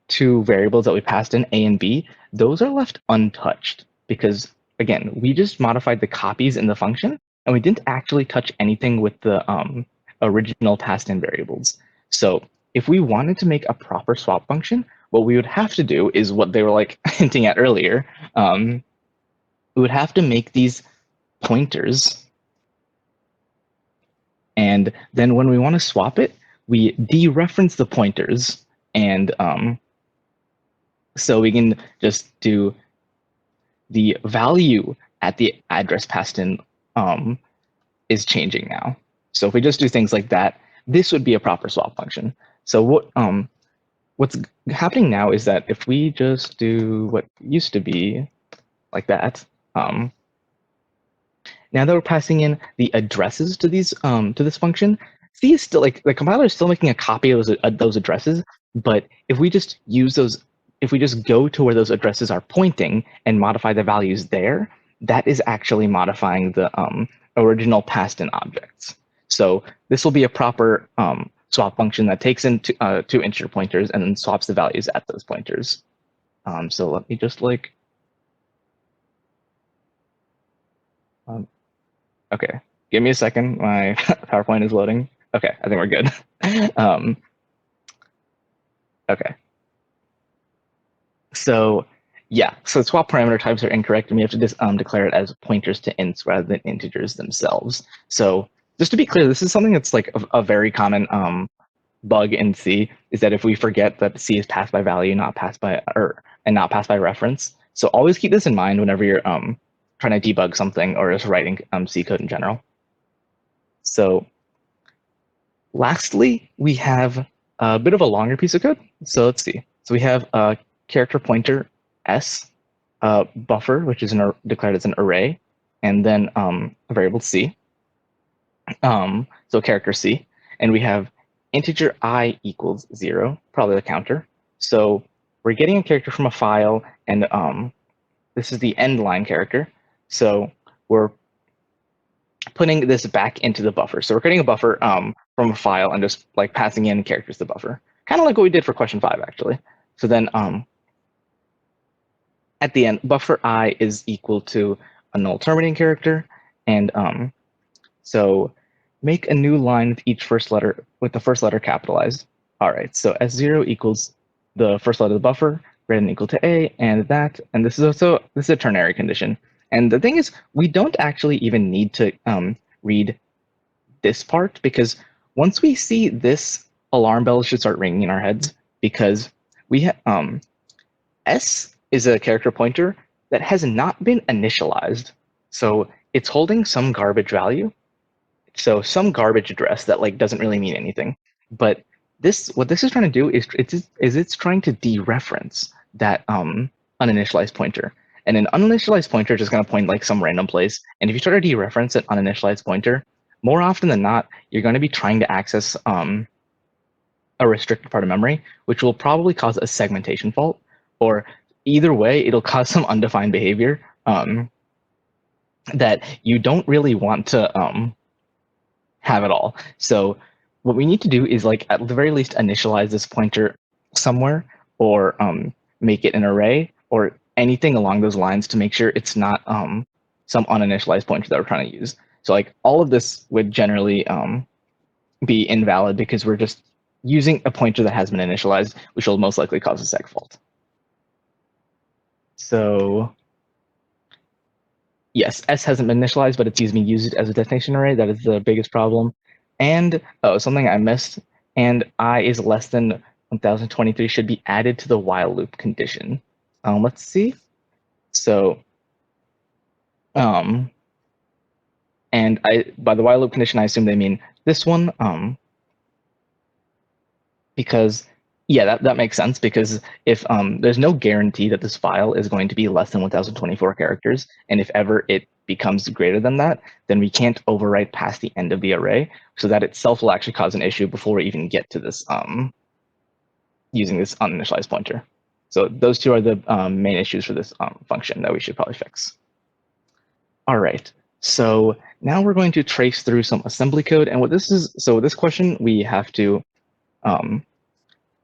two variables that we passed in, a and b, those are left untouched because, again, we just modified the copies in the function and we didn't actually touch anything with the original passed in variables. So if we wanted to make a proper swap function, what we would have to do is what they were like hinting at earlier. We would have to make these pointers. And then when we want to swap it, we dereference the pointers. And so we can just do the value at the address passed in is changing now. So if we just do things like that, this would be a proper swap function. So what's happening now is that if we just do what used to be like that, now that we're passing in the addresses to these to this function, C is still like the compiler is still making a copy of those addresses. But if we just use those, if we just go to where those addresses are pointing and modify the values there, that is actually modifying the original passed in objects. So this will be a proper swap function that takes in two integer pointers and then swaps the values at those pointers. So let me just like. Okay, give me a second. My PowerPoint is loading. Okay, I think we're good. Okay. So yeah, so swap parameter types are incorrect, and we have to just declare it as pointers to ints rather than integers themselves. So just to be clear, this is something that's like a very common bug in C, is that if we forget that C is passed by value, not passed by and not passed by reference. So always keep this in mind whenever you're trying to debug something or just writing C code in general. So lastly, we have a bit of a longer piece of code. So let's see. So we have a character pointer S, buffer, which is declared as an array, and then a variable C, so character C, and we have integer I equals 0, probably the counter. So we're getting a character from a file, and this is the end line character. So we're putting this back into the buffer. So we're creating a buffer from a file and just like passing in characters to the buffer, kind of like what we did for question 5, actually. So then at the end, buffer I is equal to a null terminating character, and so make a new line with each first letter, with the first letter capitalized. All right, so S0 equals the first letter of the buffer, greater than equal to A, and that, and this is a ternary condition. And the thing is, we don't actually even need to read this part, because once we see this, alarm bells should start ringing in our heads, because we have S is a character pointer that has not been initialized. So it's holding some garbage value. So some garbage address that like doesn't really mean anything. But what this is trying to do is it's trying to dereference that uninitialized pointer. And an uninitialized pointer is just going to point like some random place. And if you try to dereference an uninitialized pointer, more often than not, you're going to be trying to access a restricted part of memory, which will probably cause a segmentation fault, or either way, it'll cause some undefined behavior that you don't really want to have at all. So what we need to do is like at the very least initialize this pointer somewhere, or make it an array or anything along those lines to make sure it's not some uninitialized pointer that we're trying to use. So like all of this would generally be invalid because we're just using a pointer that has been initialized, which will most likely cause a seg fault. So yes, S hasn't been initialized, but it's being used as a destination array. That is the biggest problem. And something I missed, and I is less than 1023 should be added to the while loop condition. Let's see. So, and by the while loop condition, I assume they mean this one, because Yeah, that makes sense, because if there's no guarantee that this file is going to be less than 1024 characters, and if ever it becomes greater than that, then we can't overwrite past the end of the array, so that itself will actually cause an issue before we even get to this using this uninitialized pointer. So those two are the main issues for this function that we should probably fix. All right, so now we're going to trace through some assembly code, and what this is, so this question we have to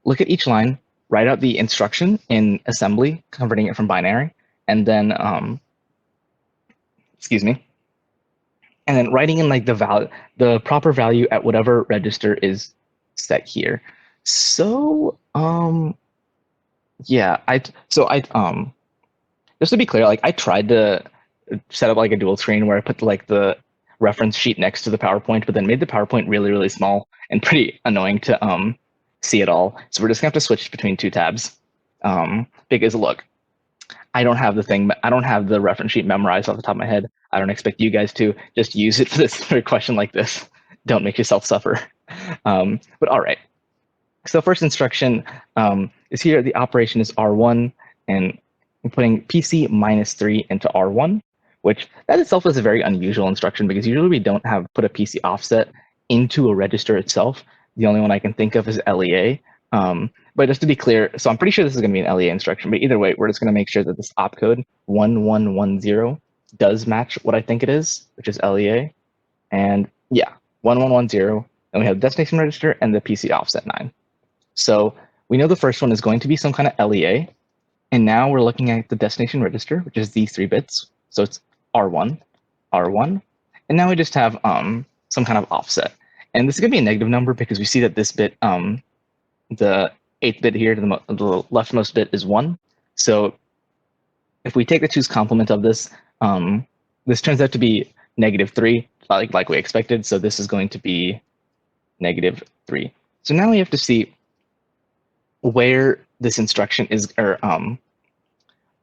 look at each line, write out the instruction in assembly, converting it from binary, and then, excuse me, and then writing in like the proper value at whatever register is set here. So, yeah, just to be clear, like I tried to set up like a dual screen where I put like the reference sheet next to the PowerPoint, but then made the PowerPoint really, really small and pretty annoying to see it all. So we're just gonna have to switch between two tabs. Because look, I don't have the reference sheet memorized off the top of my head. I don't expect you guys to. Just use it for a question like this. Don't make yourself suffer. But all right. So first instruction is here. The operation is R1, and I'm putting PC -3 into R1, which that itself is a very unusual instruction, because usually we don't put a PC offset into a register itself. The only one I can think of is LEA. But just to be clear, so I'm pretty sure this is going to be an LEA instruction, but either way, we're just going to make sure that this opcode 1110 does match what I think it is, which is LEA. And yeah, 1110. Then we have the destination register and the PC offset 9. So we know the first one is going to be some kind of LEA. And now we're looking at the destination register, which is these 3 bits. So it's R1, R1. And now we just have some kind of offset. And this is going to be a negative number because we see that this bit, the 8th bit here to the leftmost bit is 1. So if we take the 2's complement of this, this turns out to be -3, like we expected. So this is going to be -3. So now we have to see where this instruction is, or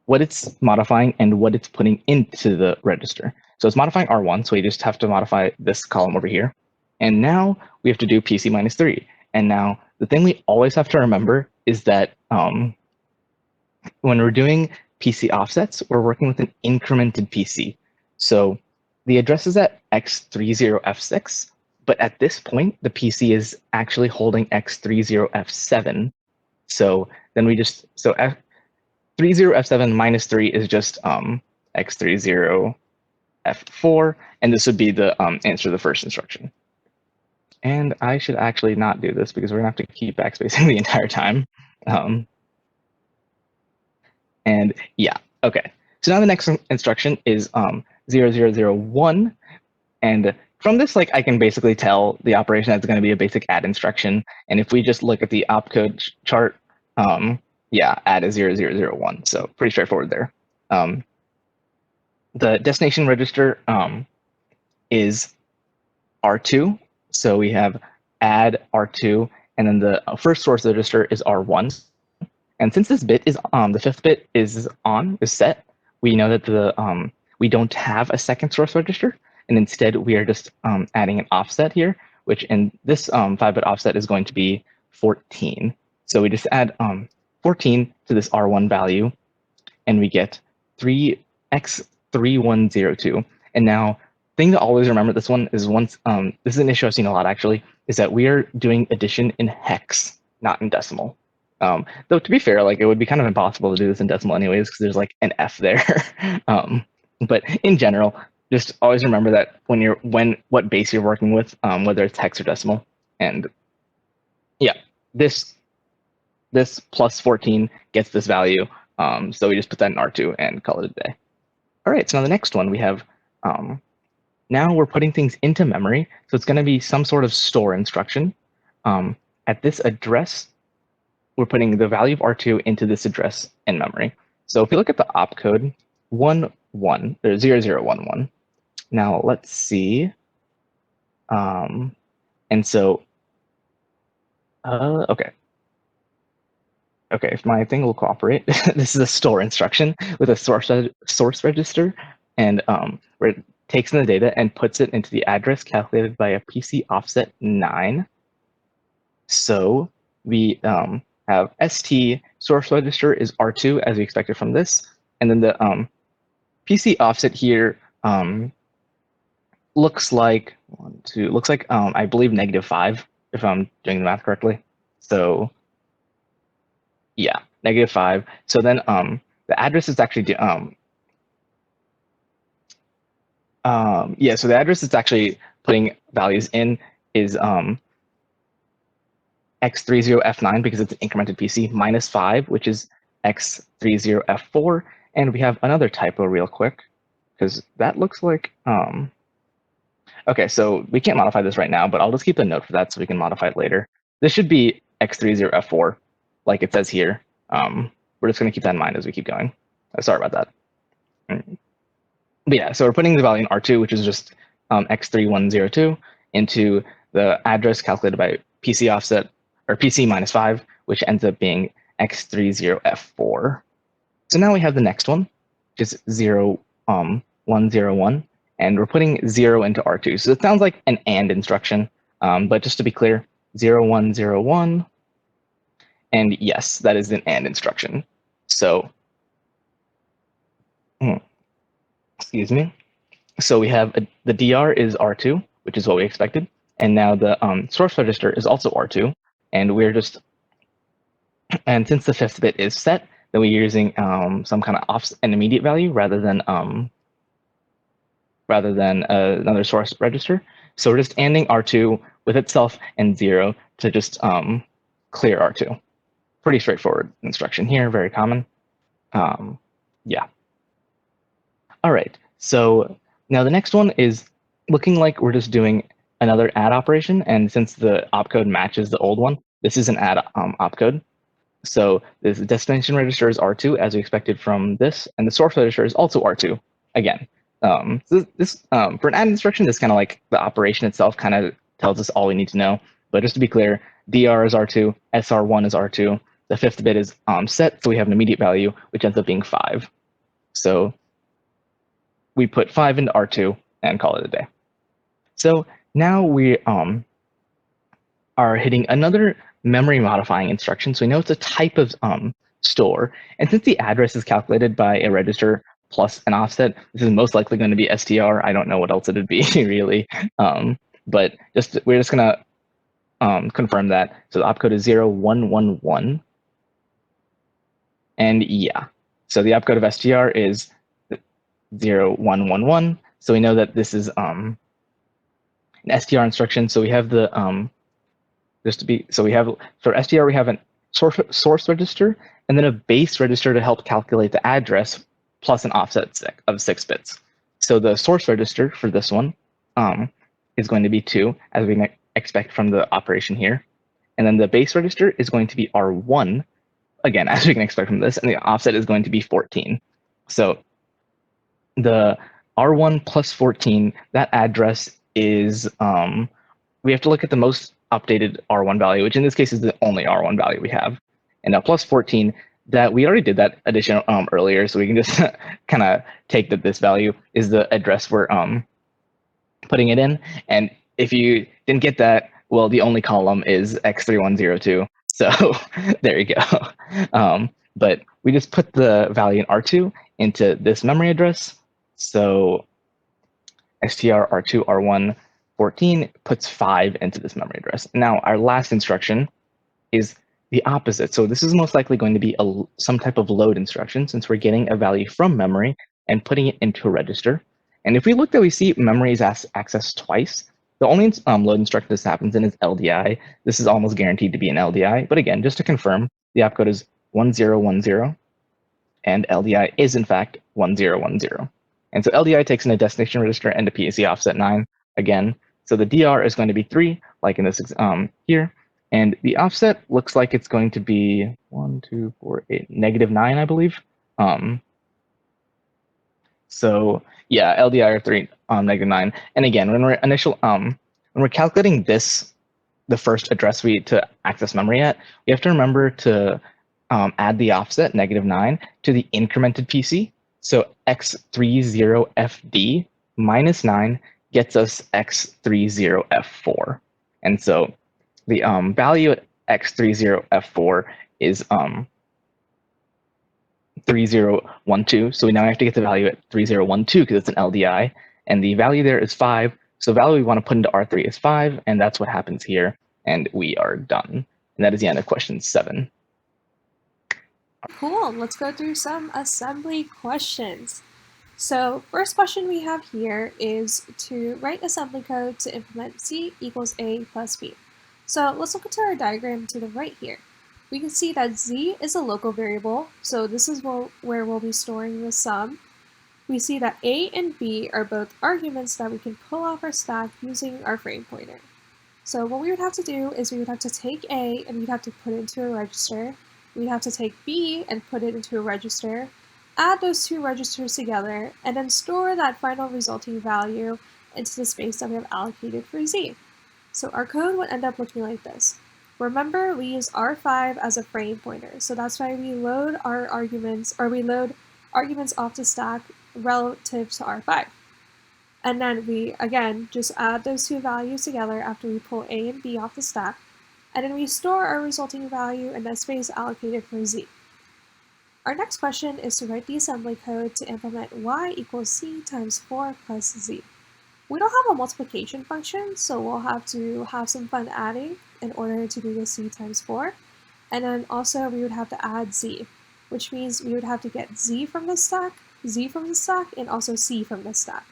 what it's modifying and what it's putting into the register. So it's modifying R1, so we just have to modify this column over here. And now we have to do PC -3. And now the thing we always have to remember is that when we're doing PC offsets, we're working with an incremented PC. So the address is at x30f6, but at this point, the PC is actually holding x30f7. So then we just, so F30F7 -3 is just x30F4, and this would be the answer to the first instruction. And I should actually not do this because we're gonna have to keep backspacing the entire time. And yeah, okay. So now the next instruction is 0001, and from this, like I can basically tell the operation that's going to be a basic add instruction. And if we just look at the opcode chart, yeah, add is 0001. So pretty straightforward there. The destination register is R2. So we have add R2, and then the first source register is R1. And since this bit is the 5th bit is set, we know that we don't have a second source register, and instead we are just adding an offset here, which in this 5-bit offset is going to be 14. So we just add 14 to this R1 value, and we get 3x3102. And now, thing to always remember this one is this is an issue I've seen a lot actually, is that we are doing addition in hex, not in decimal. Though to be fair, like it would be kind of impossible to do this in decimal anyways, because there's like an F there. But in general, just always remember that what base you're working with, whether it's hex or decimal. And yeah, this plus 14 gets this value. So we just put that in R2 and call it a day. All right, so now the next one we have, now we're putting things into memory. So it's going to be some sort of store instruction. At this address, we're putting the value of R2 into this address in memory. So if you look at the opcode 0011. Now let's see. And so, okay. Okay, if my thing will cooperate, this is a store instruction with a source register, and where it takes in the data and puts it into the address calculated by a PC offset 9. So we have ST source register is R2 as we expected from this, and then the PC offset here looks like I believe -5 if I'm doing the math correctly. So yeah, -5. So then the address is actually so the address it's actually putting values in is x30f9 because it's an incremented PC -5, which is x30f4, and we have another typo real quick because that looks like okay, so we can't modify this right now, but I'll just keep a note for that so we can modify it later. This should be x30f4, like it says here. We're just going to keep that in mind as we keep going. Sorry about that. But yeah, so we're putting the value in R2, which is just x3102, into the address calculated by PC offset, or PC -5, which ends up being x30f4. So now we have the next one, which is 101, and we're putting 0 into R2. So it sounds like an AND instruction, but just to be clear, 0101, and yes, that is an AND instruction. So, excuse me. So we have the DR is R2, which is what we expected, and now the source register is also R2, and we're just, and since the 5th bit is set, then we're using some kind of an immediate value rather than another source register. So we're just ANDing R2 with itself and 0 to just clear R2. Pretty straightforward instruction here, very common. Yeah. All right, so now the next one is looking like we're just doing another add operation, and since the opcode matches the old one, this is an add opcode. So this destination register is R2 as we expected from this, and the source register is also R2 again. So this for an add instruction, this kind of like the operation itself kind of tells us all we need to know. But just to be clear, DR is R2, SR1 is R2. The 5th bit is set, so we have an immediate value, which ends up being 5. So we put 5 into R2 and call it a day. So now we are hitting another memory modifying instruction. So we know it's a type of store. And since the address is calculated by a register plus an offset, this is most likely going to be STR. I don't know what else it would be really. But we're just going to confirm that. So the opcode is 0111. And yeah, so the opcode of STR is 0111. So we know that this is an STR instruction. So we have the for STR we have a source register and then a base register to help calculate the address plus an offset of 6 bits. So the source register for this one is going to be 2, as we expect from the operation here, and then the base register is going to be R1, again as we can expect from this, and the offset is going to be 14. So the R1 plus 14, that address is, we have to look at the most updated R1 value, which in this case is the only R1 value we have. And now plus 14, that we already did that addition earlier, so we can just kind of take that this value is the address we're putting it in. And if you didn't get that, well, the only column is x3102. So there you go. But we just put the value in R2 into this memory address. So str R2 R1 14 puts 5 into this memory address. Now our last instruction is the opposite. So this is most likely going to be some type of load instruction, since we're getting a value from memory and putting it into a register. And if we look, that we see memory is accessed twice. The only load instruction this happens in is LDI. This is almost guaranteed to be an LDI. But again, just to confirm, the opcode is 1010, and LDI is in fact 1010. And so LDI takes in a destination register and a PC offset 9 again. So the DR is going to be 3, like in this here. And the offset looks like it's going to be 1, 2, 4, 8, -9, I believe. So yeah, LDI are 3, -9. And again, when we're calculating this, the first address to access memory at, we have to remember to add the offset -9 to the incremented PC. So x30fd minus 9 gets us x30f4. And so the value at x30f4 is 3012. So now I have to get the value at 3012 because it's an LDI, and the value there is 5. So the value we want to put into R3 is 5, and that's what happens here, and we are done. And that is the end of question 7. Cool, let's go through some assembly questions. So first question we have here is to write assembly code to implement Z equals A plus B. So let's look into our diagram to the right here. We can see that Z is a local variable, so this is where we'll be storing the sum. We see that A and B are both arguments that we can pull off our stack using our frame pointer. So what we would have to do is we would have to take A and we'd have to put it into a register. We'd have to take B and put it into a register, add those two registers together, and then store that final resulting value into the space that we have allocated for Z. So our code would end up looking like this. Remember, we use R5 as a frame pointer, so that's why we load our arguments, or we load arguments off the stack relative to R5. And then we, again, just add those two values together after we pull A and B off the stack, and then we store our resulting value in that space allocated for Z. Our next question is to write the assembly code to implement y equals c times 4 plus z. We don't have a multiplication function, so we'll have to have some fun adding in order to do the c times 4. And then also we would have to add z, which means we would have to get z from the stack, and also c from the stack.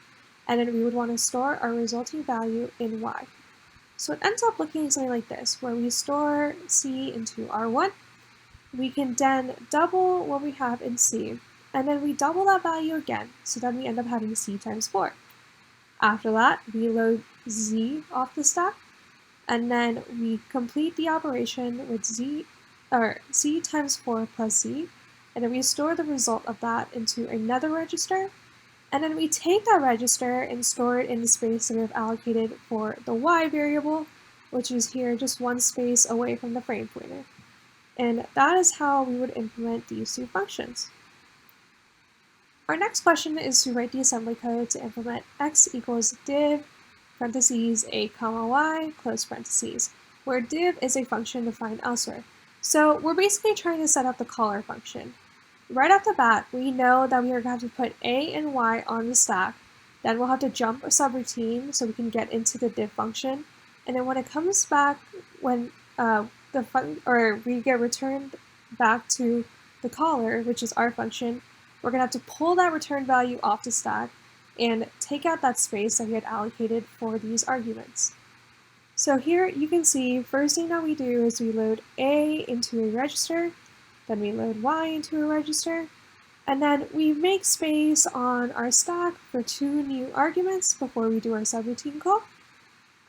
And then we would want to store our resulting value in y. So it ends up looking something like this, where we store c into R1, we can then double what we have in c, and then we double that value again, so then we end up having c times 4. After that, we load z off the stack, and then we complete the operation with c times 4 plus z, and then we store the result of that into another register, and then we take that register and store it in the space that we have allocated for the y variable, which is here just one space away from the frame pointer. And that is how we would implement these two functions. Our next question is to write the assembly code to implement x equals div parentheses a comma y close parentheses, where div is a function defined elsewhere. So we're basically trying to set up the caller function. Right off the bat, we know that we are going to have to put a and y on the stack. Then we'll have to jump a subroutine so we can get into the div function. And then when it comes back, when we get returned back to the caller, which is our function, we're going to have to pull that return value off the stack and take out that space that we had allocated for these arguments. So here you can see, first thing that we do is we load A into a register, then we load Y into a register, and then we make space on our stack for two new arguments before we do our subroutine call.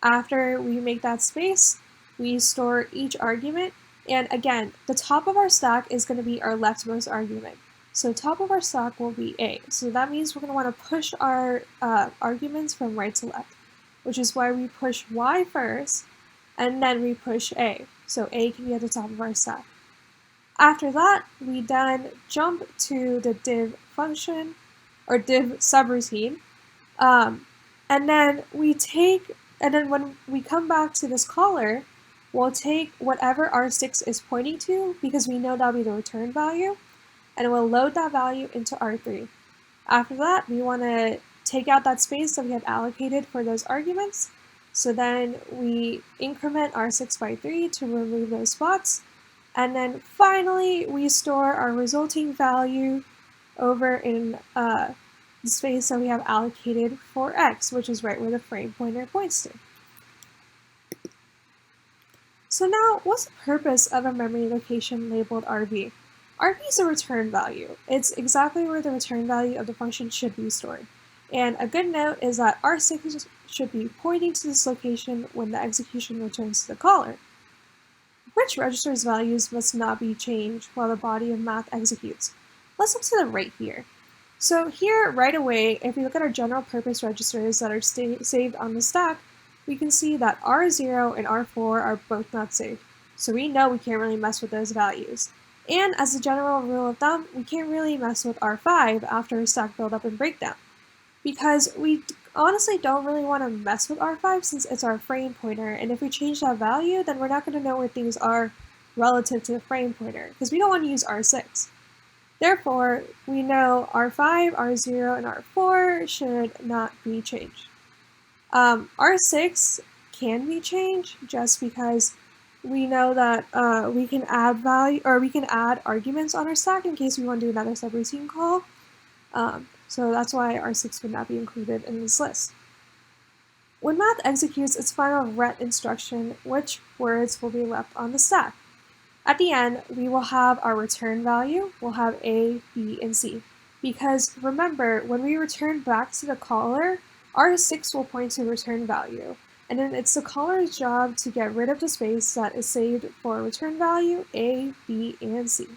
After we make that space, we store each argument, and again, the top of our stack is going to be our leftmost argument. So top of our stack will be A. So that means we're going to want to push our arguments from right to left, which is why we push Y first, and then we push A. So A can be at the top of our stack. After that, we then jump to the div function, or div subroutine, and then when we come back to this caller, we'll take whatever R6 is pointing to, because we know that'll be the return value, and we'll load that value into R3. After that, we want to take out that space that we had allocated for those arguments, so then we increment R6 by 3 to remove those spots, and then finally we store our resulting value over in the space that we have allocated for x, which is right where the frame pointer points to. So now, what's the purpose of a memory location labeled RV? RV is a return value. It's exactly where the return value of the function should be stored. And a good note is that R6 should be pointing to this location when the execution returns to the caller. Which register's values must not be changed while the body of math executes? Let's look to the right here. So here, right away, if we look at our general purpose registers that are saved on the stack, we can see that R0 and R4 are both not saved. So we know we can't really mess with those values. And as a general rule of thumb, we can't really mess with R5 after a stack buildup and breakdown, because we honestly don't really want to mess with R5 since it's our frame pointer, and if we change that value, then we're not going to know where things are relative to the frame pointer, because we don't want to use R6. Therefore, we know R5, R0, and R4 should not be changed. R6 can be changed just because we know that we can add value, or we can add arguments on our stack in case we want to do another subroutine call. So that's why R6 would not be included in this list. When math executes its final ret instruction, which words will be left on the stack? At the end, we will have our return value, we'll have A, B, and C. Because remember, when we return back to the caller, R6 will point to return value. And then it's the caller's job to get rid of the space that is saved for return value A, B, and C.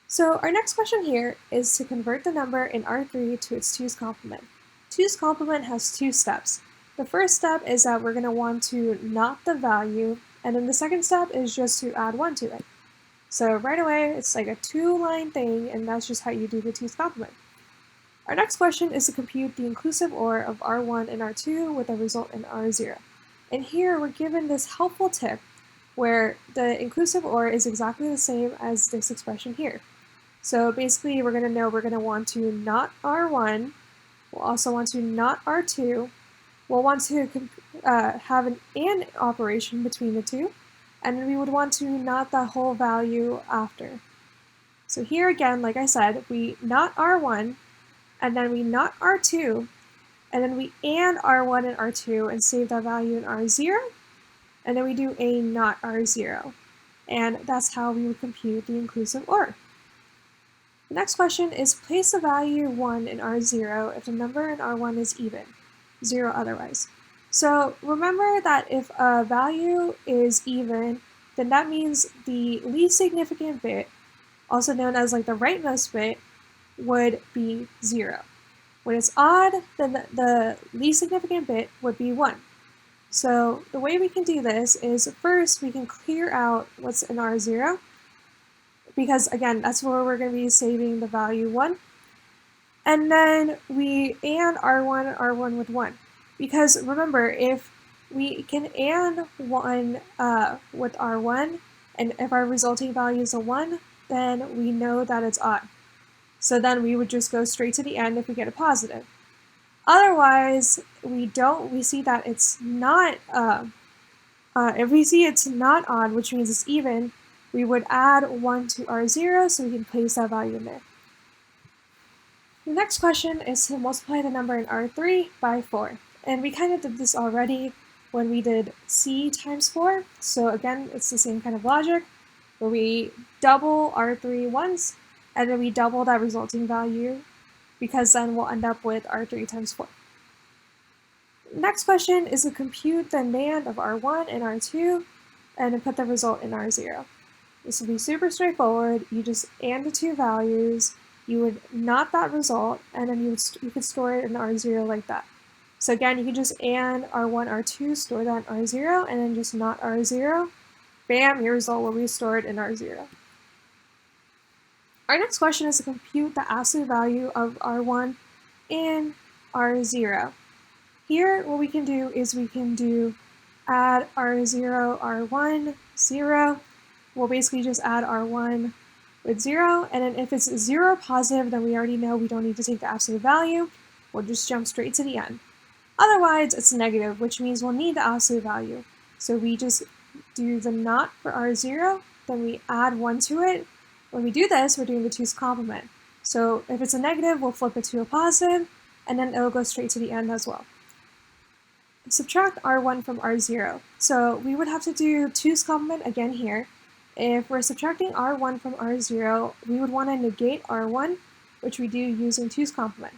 So our next question here is to convert the number in R3 to its 2's complement. 2's complement has 2 steps. The first step is that we're going to want to not the value, and then the second step is just to add 1 to it. So right away, it's like a 2-line thing, and that's just how you do the 2's complement. Our next question is to compute the inclusive OR of R1 and R2 with a result in R0. And here we're given this helpful tip where the inclusive OR is exactly the same as this expression here. So basically we're going to want to not R1, we'll also want to not R2, we'll want to have an AND operation between the two, and then we would want to not the whole value after. So here again, like I said, we not R1, and then we not R2, and then we AND R1 and R2 and save that value in R0, and then we do a not R0. And that's how we would compute the inclusive OR. The next question is place the value 1 in R0 if the number in R1 is even, 0 otherwise. So remember that if a value is even, then that means the least significant bit, also known as like the rightmost bit, would be 0. When it's odd, then the least significant bit would be 1. So the way we can do this is first we can clear out what's in R0, because again, that's where we're going to be saving the value 1. And then we AND R1 and R1 with 1. Because remember, if we can AND 1 with R1, and if our resulting value is a 1, then we know that it's odd. So then we would just go straight to the end if we get a positive. Otherwise, we see that it's not, if we see it's not odd, which means it's even, we would add 1 to R0 so we can place that value in there. The next question is to multiply the number in R3 by 4. And we kind of did this already when we did C times 4. So again, it's the same kind of logic where we double R3 once, and then we double that resulting value, because then we'll end up with R3 times 4. Next question is to compute the NAND of R1 and R2 and then put the result in R0. This will be super straightforward. You just AND the two values, you would not that result, and then you could store it in R0 like that. So again, you can just AND R1, R2, store that in R0, and then just not R0. Bam, your result will be stored in R0. Our next question is to compute the absolute value of R1 in R0. Here, what we can do is we can do add R0, R1, 0. We'll basically just add R1 with 0, and then if it's 0 positive, then we already know we don't need to take the absolute value. We'll just jump straight to the end. Otherwise, it's negative, which means we'll need the absolute value. So we just do the not for R0, then we add 1 to it. When we do this, we're doing the 2's complement. So if it's a negative, we'll flip it to a positive, and then it'll go straight to the end as well. Subtract R1 from R0. So we would have to do 2's complement again here. If we're subtracting R1 from R0, we would want to negate R1, which we do using 2's complement.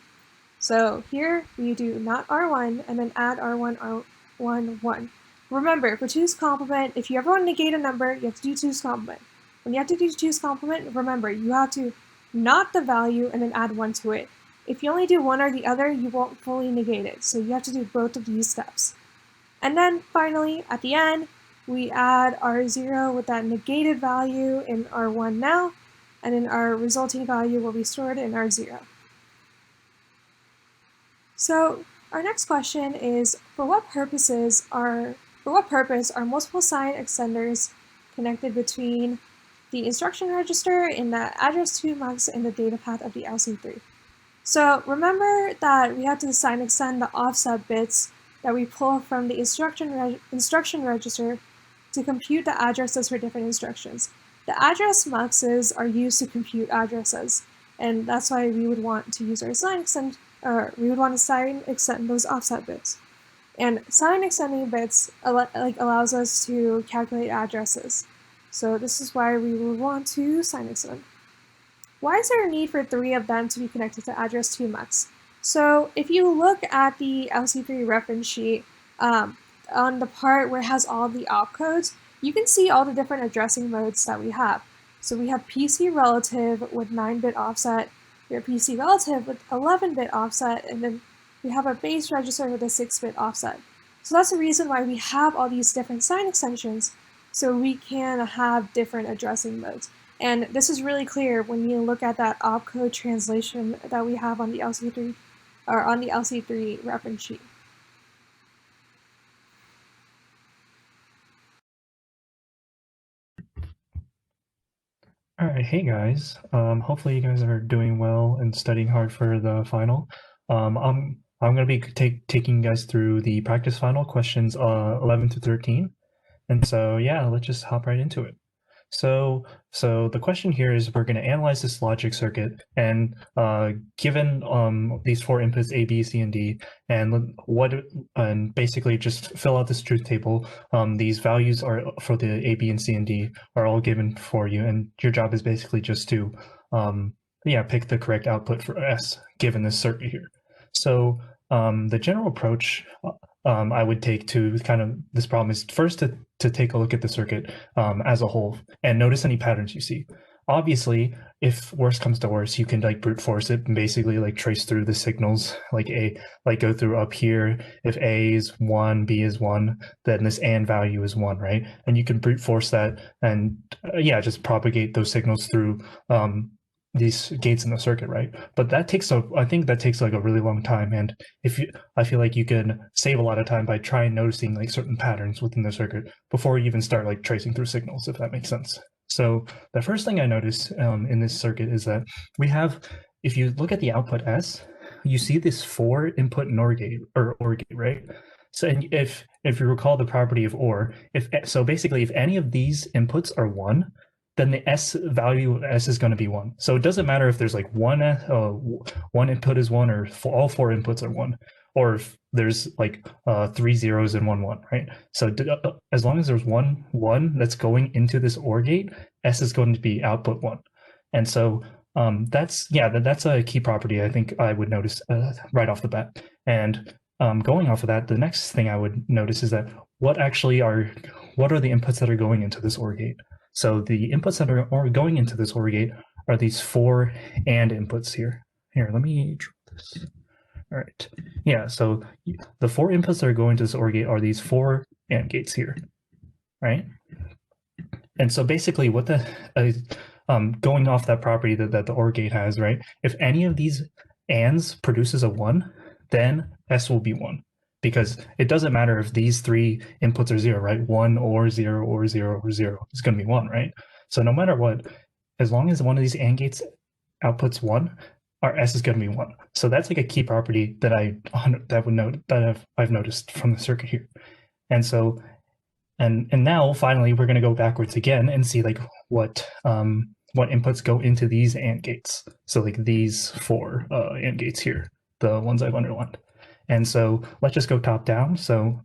So here we do not R1 and then add R1, R1, 1. Remember, for 2's complement, if you ever want to negate a number, you have to do 2's complement. When you have to do 2's complement, remember, you have to not the value and then add 1 to it. If you only do one or the other, you won't fully negate it. So you have to do both of these steps. And then finally, at the end, we add R0 with that negated value in R1 now, and then our resulting value will be stored in R0. So our next question is, for what purposes are for what purpose are multiple sign extenders connected between the instruction register and the address to mux and the data path of the LC3? So remember that we have to sign extend the offset bits that we pull from the instruction register to compute the addresses for different instructions. The address muxes are used to compute addresses, and that's why we would want to use our sign extend, or we would want to sign extend those offset bits. And sign extending bits allows us to calculate addresses. So this is why we would want to sign extend. Why is there a need for 3 of them to be connected to address 2 mux? So if you look at the LC3 reference sheet, on the part where it has all the opcodes, you can see all the different addressing modes that we have. So we have PC relative with 9-bit offset, we have PC relative with 11-bit offset, and then we have a base register with a 6-bit offset. So that's the reason why we have all these different sign extensions, so we can have different addressing modes. And this is really clear when you look at that opcode translation that we have on the LC3 or on the LC3 reference sheet. All right, hey guys. Hopefully you guys are doing well and studying hard for the final. I'm gonna be taking you guys through the practice final questions 11 to 13. And so yeah, let's just hop right into it. So the question here is we're going to analyze this logic circuit, and given these 4 inputs A, B, C, and D, and basically just fill out this truth table. These values are for the A, B, and C, and D are all given for you, and your job is basically just to pick the correct output for S given this circuit here. So the general approach I would take to kind of this problem is first to take a look at the circuit as a whole and notice any patterns you see. Obviously, if worse comes to worse, you can like brute force it and basically like trace through the signals, like go through up here. If A is 1, B is 1, then this AND value is 1, right? And you can brute force that and just propagate those signals through these gates in the circuit, right? But I think that takes like a really long time. And I feel like you can save a lot of time by trying noticing like certain patterns within the circuit before you even start like tracing through signals, if that makes sense. So the first thing I noticed in this circuit is that we have, if you look at the output S, you see this 4 input NOR gate or OR gate, right? So if you recall the property of OR, basically if any of these inputs are 1, then the S value of S is going to be 1. So it doesn't matter if there's like one input is 1 or all 4 inputs are 1, or if there's like 3 zeros and 1 1, right? So as long as there's 1 1 that's going into this OR gate, S is going to be output 1. And so that's a key property I think I would notice right off the bat. And going off of that, the next thing I would notice is that what are the inputs that are going into this OR gate? So the inputs that are going into this OR gate are these 4 AND inputs here. Here, let me draw this. All right. Yeah, so the 4 inputs that are going to this OR gate are these 4 AND gates here, right? And so basically what going off that property that the OR gate has, right? If any of these ANDs produces a 1, then S will be 1. Because it doesn't matter if these 3 inputs are 0, right? 1 or 0 or 0 or 0 is going to be 1, right? So no matter what, as long as one of these AND gates outputs 1, our S is going to be 1. So that's like a key property that I've noticed from the circuit here. And so and now finally we're going to go backwards again and see like what inputs go into these AND gates. So like these 4 AND gates here, the ones I've underlined. And so let's just go top down. So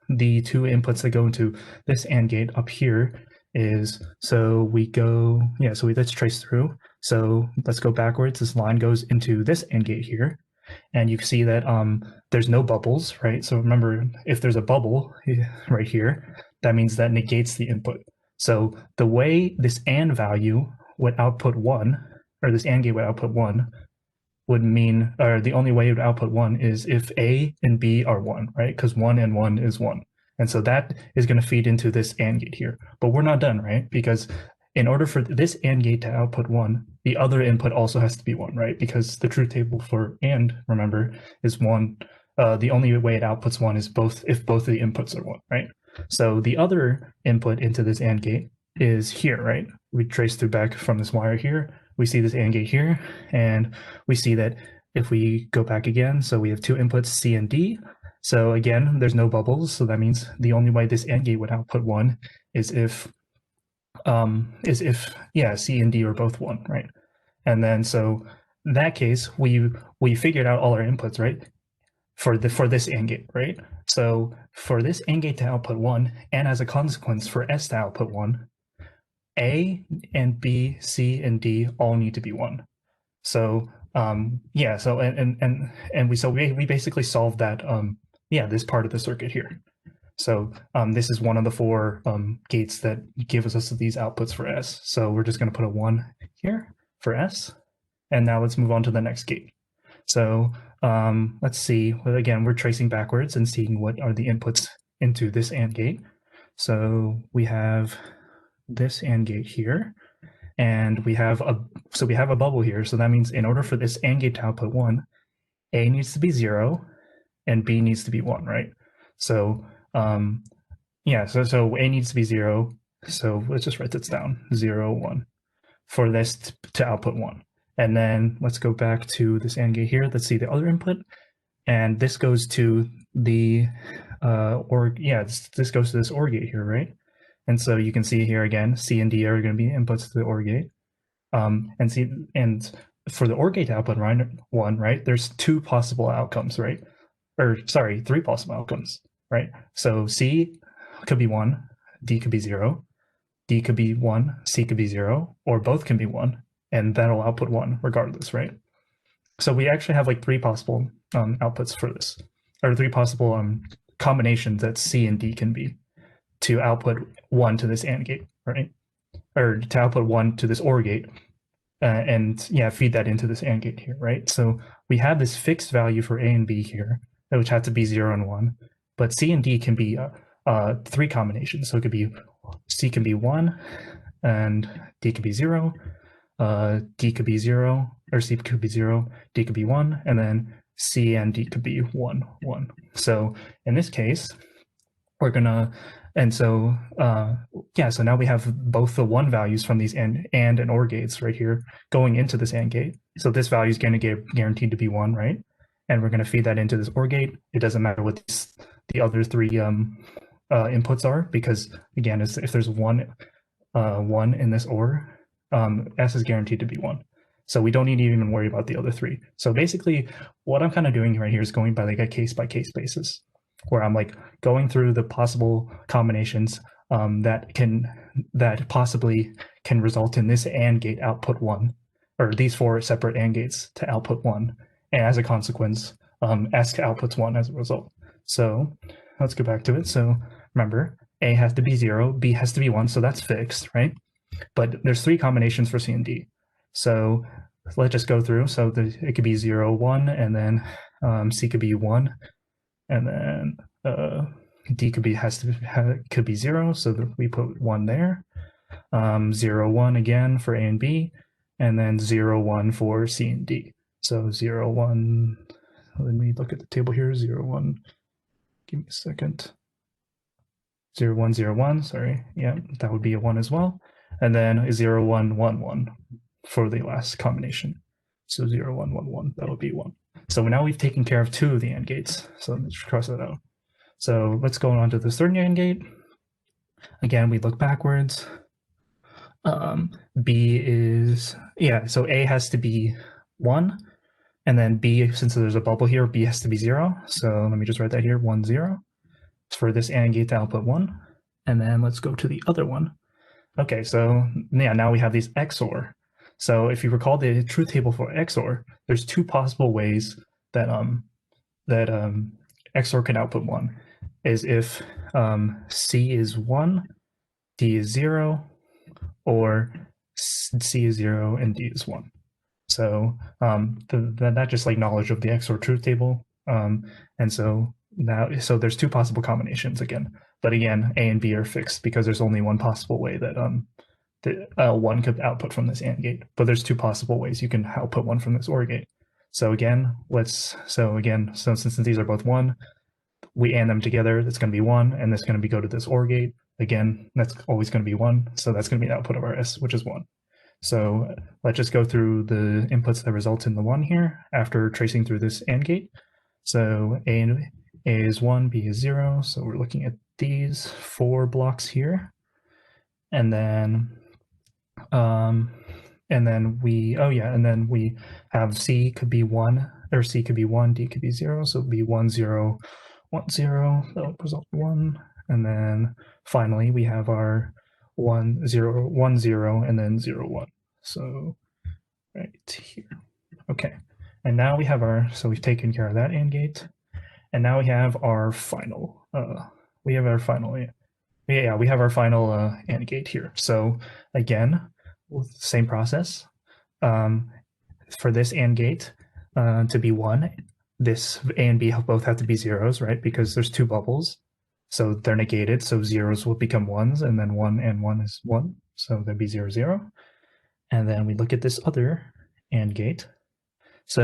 the 2 inputs that go into this AND gate up here is, let's trace through. So let's go backwards. This line goes into this AND gate here. And you can see that there's no bubbles, right? So remember, if there's a bubble right here, that means that negates the input. So the way this AND value would output 1, or this AND gate would output 1, would mean, or the only way it would output 1 is if A and B are 1, right? Because 1 and 1 is 1. And so that is going to feed into this AND gate here. But we're not done, right? Because in order for this AND gate to output 1, the other input also has to be 1, right? Because the truth table for AND, remember, is 1 the only way it outputs 1 is if both of the inputs are 1, right? So the other input into this AND gate is here, right? We trace through back from this wire here. We see this AND gate here, and we see that if we go back again, so we have two inputs, C and D. So again, there's no bubbles, so that means the only way this AND gate would output 1 is if C and D are both 1, right? And then so in that case, we figured out all our inputs, right? For this AND gate, right? So for this AND gate to output 1, and as a consequence for S to output 1, A and B, C and D all need to be 1. So yeah, so we basically solved that this part of the circuit here. So this is one of the 4 gates that gives us these outputs for S. So we're just going to put a 1 here for S, and now let's move on to the next gate. So let's see. Well, again, we're tracing backwards and seeing what are the inputs into this AND gate. So we have this AND gate here, and we have a bubble here. So that means in order for this AND gate to output 1, A needs to be 0 and B needs to be 1, right? So so A needs to be 0. So let's just write this down, 0, 1, for this to output 1. And then let's go back to this AND gate here. Let's see the other input. And this goes to the, this goes to this OR gate here, right? And so you can see here again, C and D are going to be inputs to the OR gate. And for the OR gate to output 1, right, there's 2 possible outcomes, right? Or sorry, 3 possible outcomes, right? So C could be 1, D could be 0, D could be 1, C could be 0, or both can be 1, and that'll output 1 regardless, right? So we actually have like 3 possible outputs for this, or 3 possible combinations that C and D can be to output 1 to this AND gate, right? Or to output 1 to this OR gate, and feed that into this AND gate here, right? So we have this fixed value for A and B here, which have to be 0 and 1, but C and D can be 3 combinations. So it could be C can be 1, and D could be 0, D could be 0, or C could be 0, D could be 1, and then C and D could be 1, 1. So in this case, we're gonna, and so so now we have both the 1 values from these AND and OR gates right here going into this AND gate. So this value is going to get guaranteed to be 1, right? And we're going to feed that into this OR gate. It doesn't matter what the other 3 inputs are, because again, if there's 1 in this OR, S is guaranteed to be 1. So we don't need to even worry about the other 3. So basically, what I'm kind of doing right here is going by like a case-by-case basis, where I'm like going through the possible combinations that possibly can result in this AND gate output 1, or these 4 separate AND gates to output 1, and as a consequence, S outputs 1 as a result. So let's go back to it. So remember, A has to be 0, B has to be 1, so that's fixed, right? But there's 3 combinations for C and D. So let's just go through. So it could be 0, 1, and then C could be 1, and then D could be 0, so that we put 1 there. 0, 1 again for A and B, and then 0, 1 for C and D. So 0, 1, let me look at the table here, 0, 1, give me a second. 0, 1, 0, 1, sorry, yeah, that would be a 1 as well. And then 0, 1, 1, 1 for the last combination. So 0, 1, 1, 1, that would be 1. So now we've taken care of 2 of the AND gates. So let's cross that out. So let's go on to the third AND gate. Again, we look backwards. B is, so A has to be 1. And then B, since there's a bubble here, B has to be 0. So let me just write that here, 1, 0. For this AND gate to output 1. And then let's go to the other one. Okay, so now we have these XOR. So if you recall the truth table for XOR, there's 2 possible ways that XOR can output 1. Is if C is 1, D is 0, or C is 0 and D is 1. So that's just like knowledge of the XOR truth table. And so there's 2 possible combinations again. But again, A and B are fixed because there's only 1 possible way that 1 could output from this AND gate. But there's 2 possible ways you can output 1 from this OR gate. So again, since these are both 1, we AND them together, that's going to be 1, and that's going to go to this OR gate. Again, that's always going to be 1, so that's going to be the output of our S, which is 1. So let's just go through the inputs that result in the 1 here after tracing through this AND gate. So A is 1, B is 0, so we're looking at these 4 blocks here. And then we have C could be 1, or C could be 1, D could be 0, so it'd be 1 0 1 0, that'll result in 1. And then finally we have our 1 0 1 0 and then 0 1. So right here. Okay. And now we have so we've taken care of that AND gate. And now we have our final AND gate here. So again, same process. For this AND gate to be 1, this A and B both have to be 0s, right? Because there's 2 bubbles. So they're negated, so 0s will become 1s, and then 1 and 1 is 1. So that'd be 0 0. And then we look at this other AND gate. This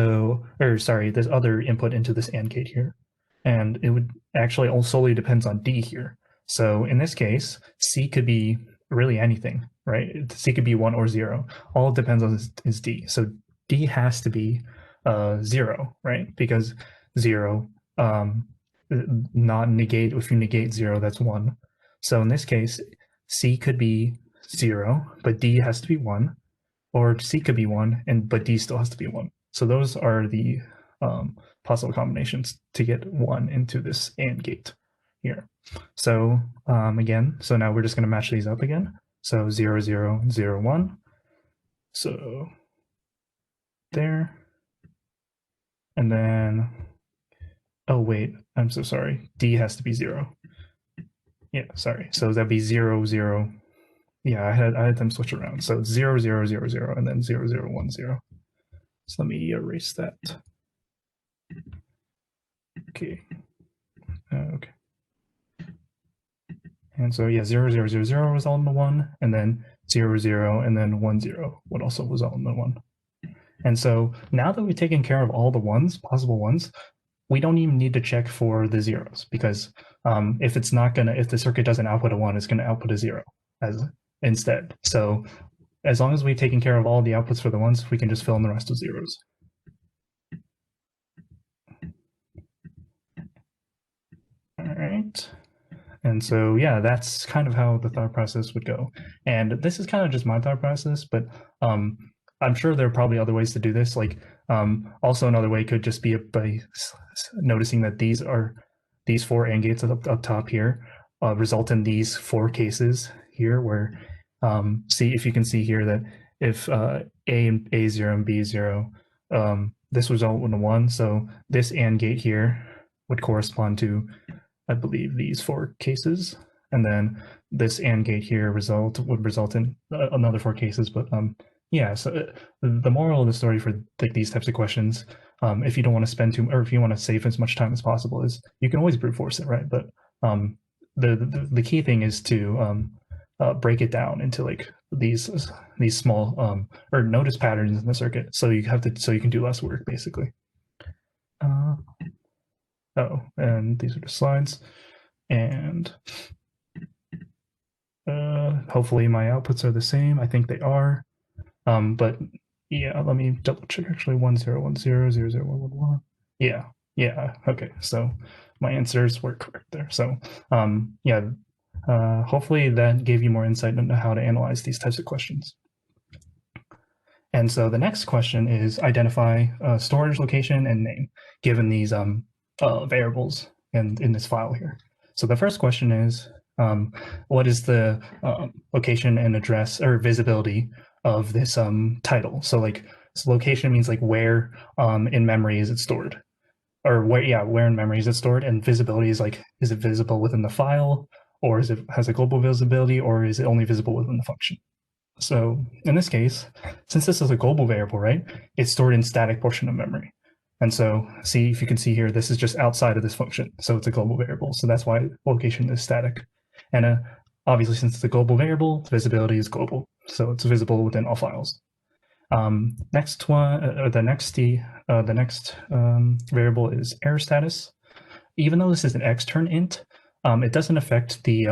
other input into this AND gate here. And it would actually all solely depends on D here. So in this case, C could be really anything, right? C could be 1 or 0. All it depends on is D. So D has to be 0, right? Because 0, not negate, if you negate 0, that's 1. So in this case, C could be 0, but D has to be 1. Or C could be 1, but D still has to be 1. So those are the possible combinations to get 1 into this AND gate here. So again, so now we're just going to match these up again. So 0 0 0 1. So there. And then, oh wait, I'm so sorry. D has to be 0. Yeah, sorry. So that'd be 0 0. Yeah, I had them switch around. So 0 0 0 0 and then 0 0 1 0. So let me erase that. Okay. Okay. And so yeah, 0 0 0 0 was all in the 1, and then 0 0 and then 1 0 would also was all in the 1. And so now that we've taken care of all the possible ones, we don't even need to check for the 0s, because if the circuit doesn't output a 1, it's going to output a 0 instead. So as long as we've taken care of all the outputs for the 1s, we can just fill in the rest of 0s. All right. And so, yeah, that's kind of how the thought process would go. And this is kind of just my thought process, but I'm sure there are probably other ways to do this. Like also another way could just be by noticing that these 4 AND gates up top here result in these 4 cases here, where if you can see here that if A0 and B0, this result in a 1. So this AND gate here would correspond to, I believe, these 4 cases, and then this AND gate here would result in another 4 cases. But yeah, so the moral of the story for these types of questions, if you don't want to spend or if you want to save as much time as possible, is you can always brute force it, right? But the key thing is to break it down into like these small or notice patterns in the circuit, so you can do less work basically. And these are the slides, and hopefully my outputs are the same. I think they are, but yeah, let me double check. Actually, 1 0 1 0 0 0 1 1 1. Yeah. Okay, so my answers were correct there. So yeah, hopefully that gave you more insight into how to analyze these types of questions. And so the next question is identify storage location and name given these variables in this file here. So the first question is, what is the location and address or visibility of this title? So location means like where in memory is it stored, or where in memory is it stored, and visibility is like, is it visible within the file, or has a global visibility, or is it only visible within the function? So in this case, since this is a global variable, right, it's stored in static portion of memory. And so if you can see here, this is just outside of this function. So it's a global variable. So that's why location is static. And obviously, since it's a global variable, visibility is global. So it's visible within all files. Next one, the next variable is error status. Even though this is an extern int, it doesn't affect the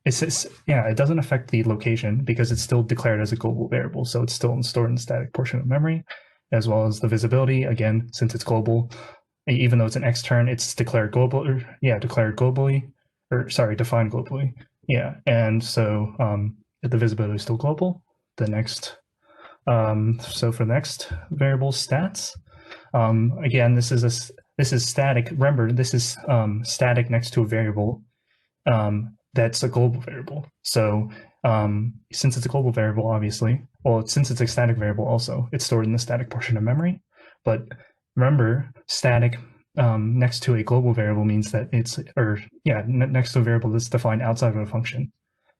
it doesn't affect the location because it's still declared as a global variable, so it's still stored in the static portion of memory, as well as the visibility. Again, since it's global, even though it's an extern, it's declared globally, defined globally. Yeah, and so the visibility is still global. The next, so for the next variable, stats. Again, this is static. Remember, this is static next to a variable that's a global variable. So since it's a global variable, obviously, well, since it's a static variable also, it's stored in the static portion of memory. But remember, static next to a global variable means that it's, next to a variable that's defined outside of a function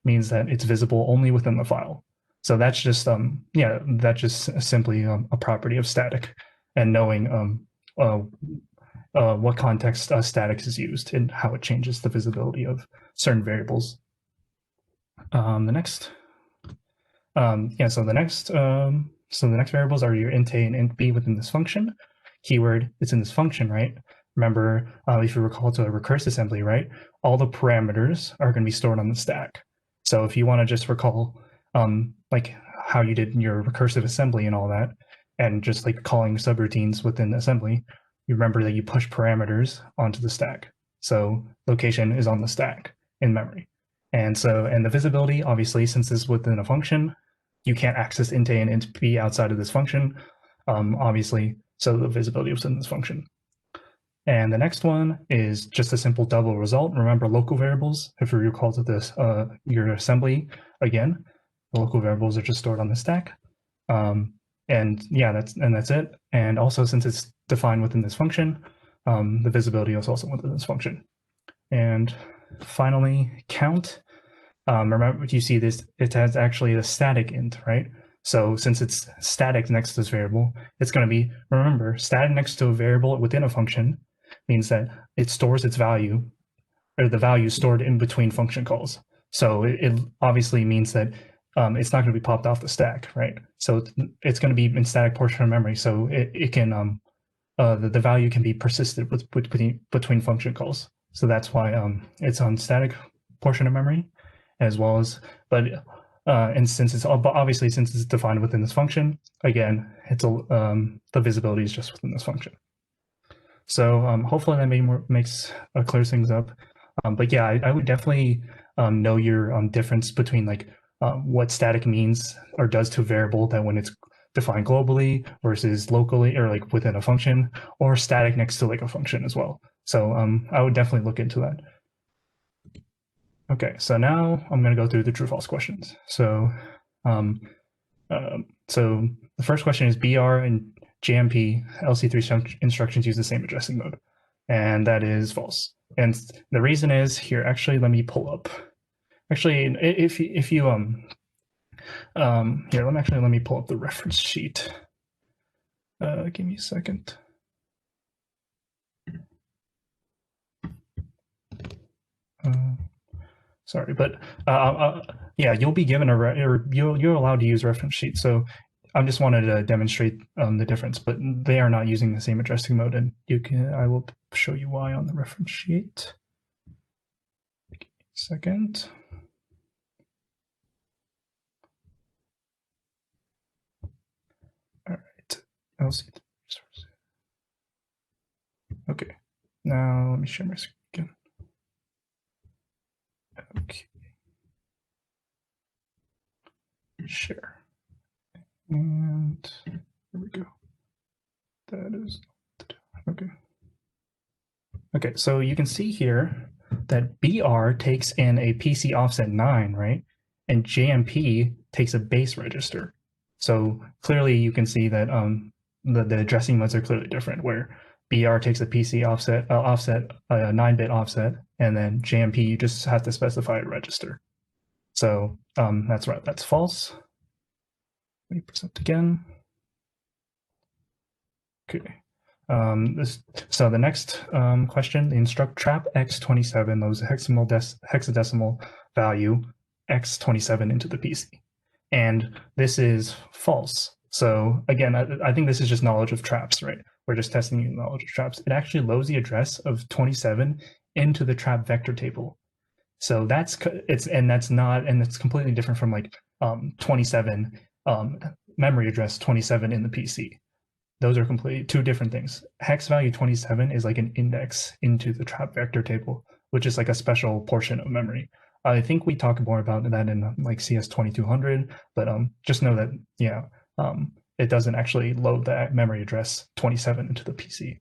means that it's visible only within the file. So that's just, that's just simply a property of static, and knowing what context static is used and how it changes the visibility of certain variables. So the next variables are your int a and int b within this function. Keyword, it's in this function, right? Remember, if you recall to a recursive assembly, right? All the parameters are going to be stored on the stack. So if you want to just recall, like how you did in your recursive assembly and all that, and just like calling subroutines within assembly, you remember that you push parameters onto the stack. So location is on the stack in memory. And the visibility, obviously, since it's within a function, you can't access int a and int b outside of this function, obviously, so the visibility is in this function. And the next one is just a simple double result. Remember local variables, if you recall to this, your assembly, again, the local variables are just stored on the stack. And that's it. And also, since it's defined within this function, the visibility is also within this function. And finally, count. Remember, you see this, it has actually a static int, right? So since it's static next to this variable, it's going to be, remember, static next to a variable within a function means that it stores its value, or the value stored in between function calls. So it obviously means that it's not going to be popped off the stack, right? So it's going to be in static portion of memory. So it can, the value can be persisted between function calls. So that's why it's on static portion of memory, as well as, and since it's obviously, since it's defined within this function, again, it's the visibility is just within this function. So hopefully that makes clears things up. But yeah, I would definitely know your difference between like what static means or does to a variable, that when it's defined globally versus locally, or like within a function, or static next to like a function as well. So I would definitely look into that. Okay, so now I'm going to go through the true/false questions. So, so the first question is BR and JMP LC3 instructions use the same addressing mode, and that is false. And the reason is here. Actually, let me pull up. Actually, if you here, let me pull up the reference sheet. Give me a second. Sorry, but yeah, you'll be given you're allowed to use reference sheets. So I just wanted to demonstrate the difference, but they are not using the same addressing mode, and I will show you why on the reference sheet. Give me a second. All right, I'll see. Okay, now let me share my screen again. Okay. Share. And here we go. That is okay. Okay, so you can see here that BR takes in a PC offset 9, right? And JMP takes a base register. So clearly you can see that the addressing modes are clearly different, where BR takes a PC offset, a 9-bit offset, and then JMP, you just have to specify a register. So that's right, that's false. 20% again. Okay. So the next question, instruct trap x27, those hexadecimal value x27 into the PC. And this is false. So again, I think this is just knowledge of traps, right? We're just testing your knowledge of traps. It actually loads the address of 27 into the trap vector table. So that's completely different from like 27 memory address 27 in the PC. Those are completely two different things. Hex value 27 is like an index into the trap vector table, which is like a special portion of memory. I think we talk more about that in like CS 2200, but just know that it doesn't actually load that memory address 27 into the PC.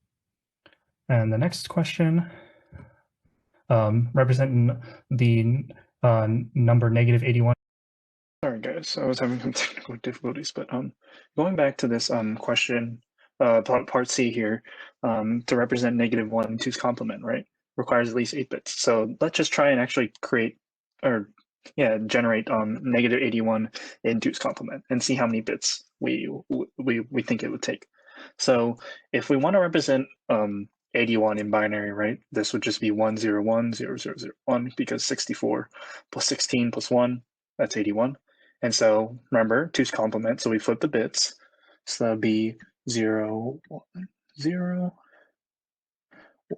And the next question, representing the number -81. Sorry guys, I was having some technical difficulties, but going back to this question, part C here, to represent -1 in 2's complement, right, requires at least 8 bits. So let's just try and actually generate -81 in 2's complement and see how many bits we think it would take. So if we want to represent 81 in binary, right, this would just be 1010001 because 64 plus 16 plus 1, that's 81. And so remember 2's complement, so we flip the bits. So that would be 0 1 0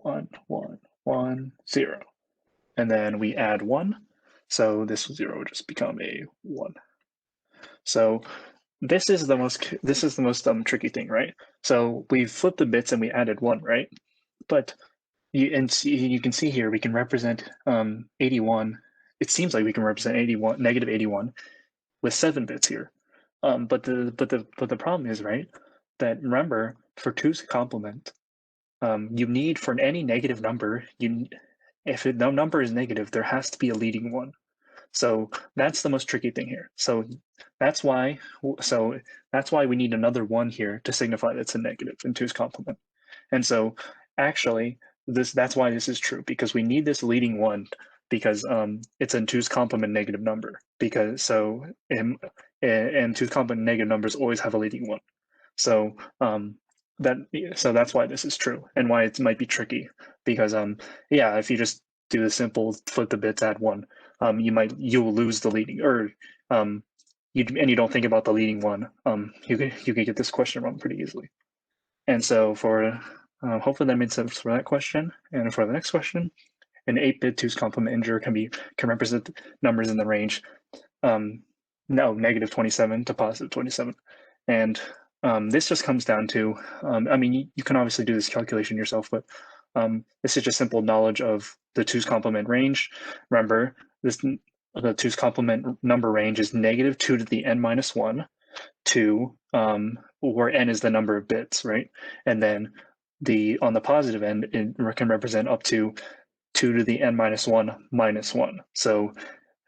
1 1 1 0. And then we add 1. So this 0 would just become a 1. So this is the most tricky thing, right? So we flipped the bits and we added 1, right? But you can see here we can represent 81. It seems like we can represent 81 -81 with 7 bits here. But the problem is, right, that remember for 2's complement, you need for any negative number, if no number is negative, there has to be a leading one. So that's the most tricky thing here. So that's why we need another 1 here to signify that's a negative in 2's complement. And so actually that's why this is true, because we need this leading 1 because it's in 2's complement negative number, because and 2's complement negative numbers always have a leading 1. So that's why this is true and why it might be tricky, because if you just do the simple flip the bits, add 1, you will lose the leading, or you don't think about the leading 1, you can get this question wrong pretty easily. And so for hopefully that made sense for that question. And for the next question, an 8-bit 2's complement integer can represent numbers in the range -27 to +27. And this just comes down to, you can obviously do this calculation yourself, but this is just simple knowledge of the 2's complement range. Remember, the 2's complement number range is -2 to the n-1 to where n is the number of bits, right? And then on the positive end, it can represent up to 2 to the n-1 minus 1. So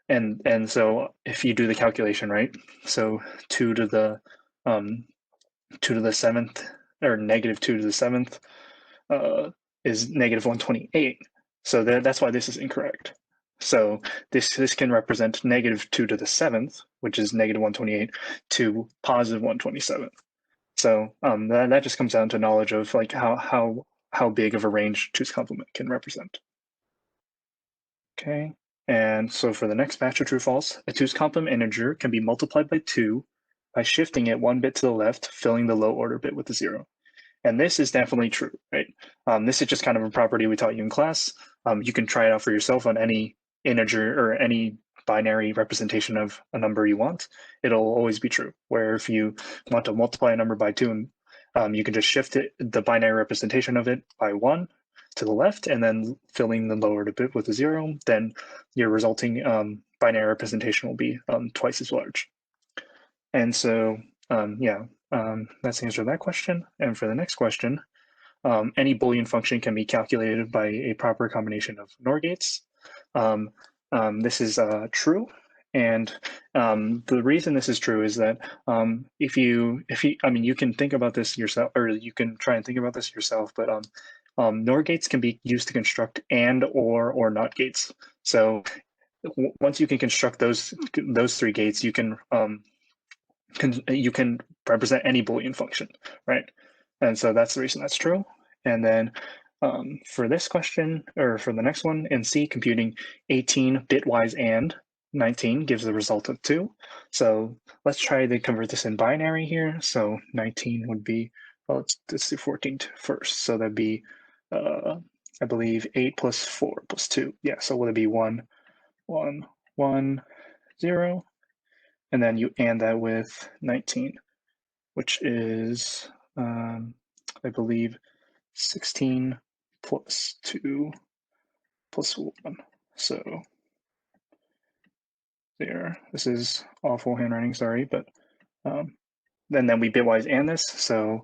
and so if you do the calculation, right, so 2 to the 7th, or -2 to the 7th is -128. So that's why this is incorrect. So this can represent -2 to the 7th, which is -128, to +127. So that just comes down to knowledge of like how big of a range 2's complement can represent. Okay, and so for the next batch of true false, a 2's complement integer can be multiplied by 2 by shifting it 1 bit to the left, filling the low order bit with a 0. And this is definitely true, right? This is just kind of a property we taught you in class. You can try it out for yourself on any integer or any binary representation of a number you want. It'll always be true, where if you want to multiply a number by 2, you can just shift the binary representation of it by 1 to the left, and then filling the lower bit with a 0, then your resulting binary representation will be twice as large. And so, that's the answer to that question. And for the next question, any Boolean function can be calculated by a proper combination of NOR gates. This is true. And the reason this is true is that you can think about this yourself, or you can try and think about this yourself, but NOR gates can be used to construct and or not gates. So once you can construct those 3 gates, you can represent any Boolean function, right? And so that's the reason that's true. And then for this question, or for the next one, in C, computing 18 bitwise AND 19 gives the result of 2. So let's try to convert this in binary here. So 19 would be, well, let's do 14 first. So that'd be, I believe, 8 plus 4 plus 2. Yeah, so would it be 1, 1, 1, 0? And then you AND that with 19, which is, I believe, 16 plus 2 plus 1. So there, this is awful handwriting, sorry, but then we bitwise AND this, so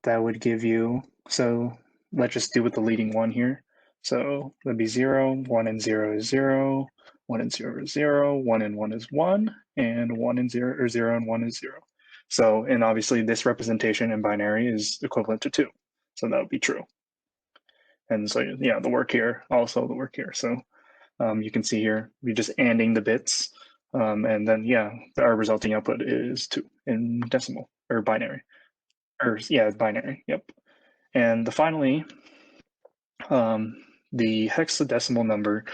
that would give you, so let's just do with the leading one here. So that'd be 0, 1 and 0 is 0, 1 and 0 is 0, 1 and 1 is 1, and 1 and 0, or 0 and 1 is 0. So, and obviously this representation in binary is equivalent to 2. So that would be true. And so, yeah, the work here, also the work here. So you can see here, we're just ANDing the bits. And then, yeah, our resulting output is 2 in decimal, or binary. Or, yeah, binary, yep. And finally, the hexadecimal number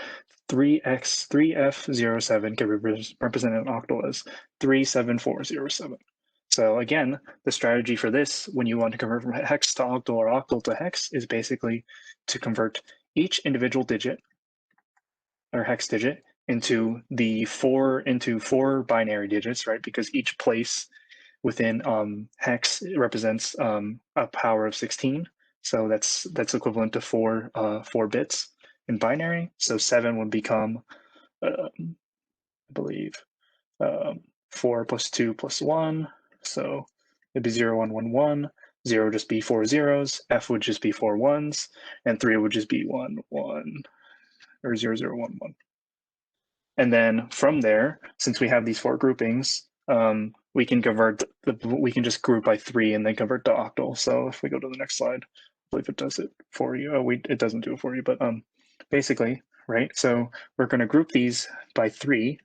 3F07 can be represented in octal as 37407. So again, the strategy for this, when you want to convert from hex to octal or octal to hex, is basically to convert each individual digit or hex digit into four binary digits, right? Because each place within hex represents a power of 16. So that's equivalent to 4 bits in binary. So 7 would become, I believe, 4 plus 2 plus 1. So it'd be 0, 1, 1, 1. 0 would just be 4 zeros. F would just be 4 ones. And 3 would just be 1, 1, or 0, 0, 1, 1. And then from there, since we have these 4 groupings, we can we can just group by 3 and then convert to octal. So if we go to the next slide, I believe it does it for you. Oh, it doesn't do it for you, but basically, right? So we're going to group these by 3,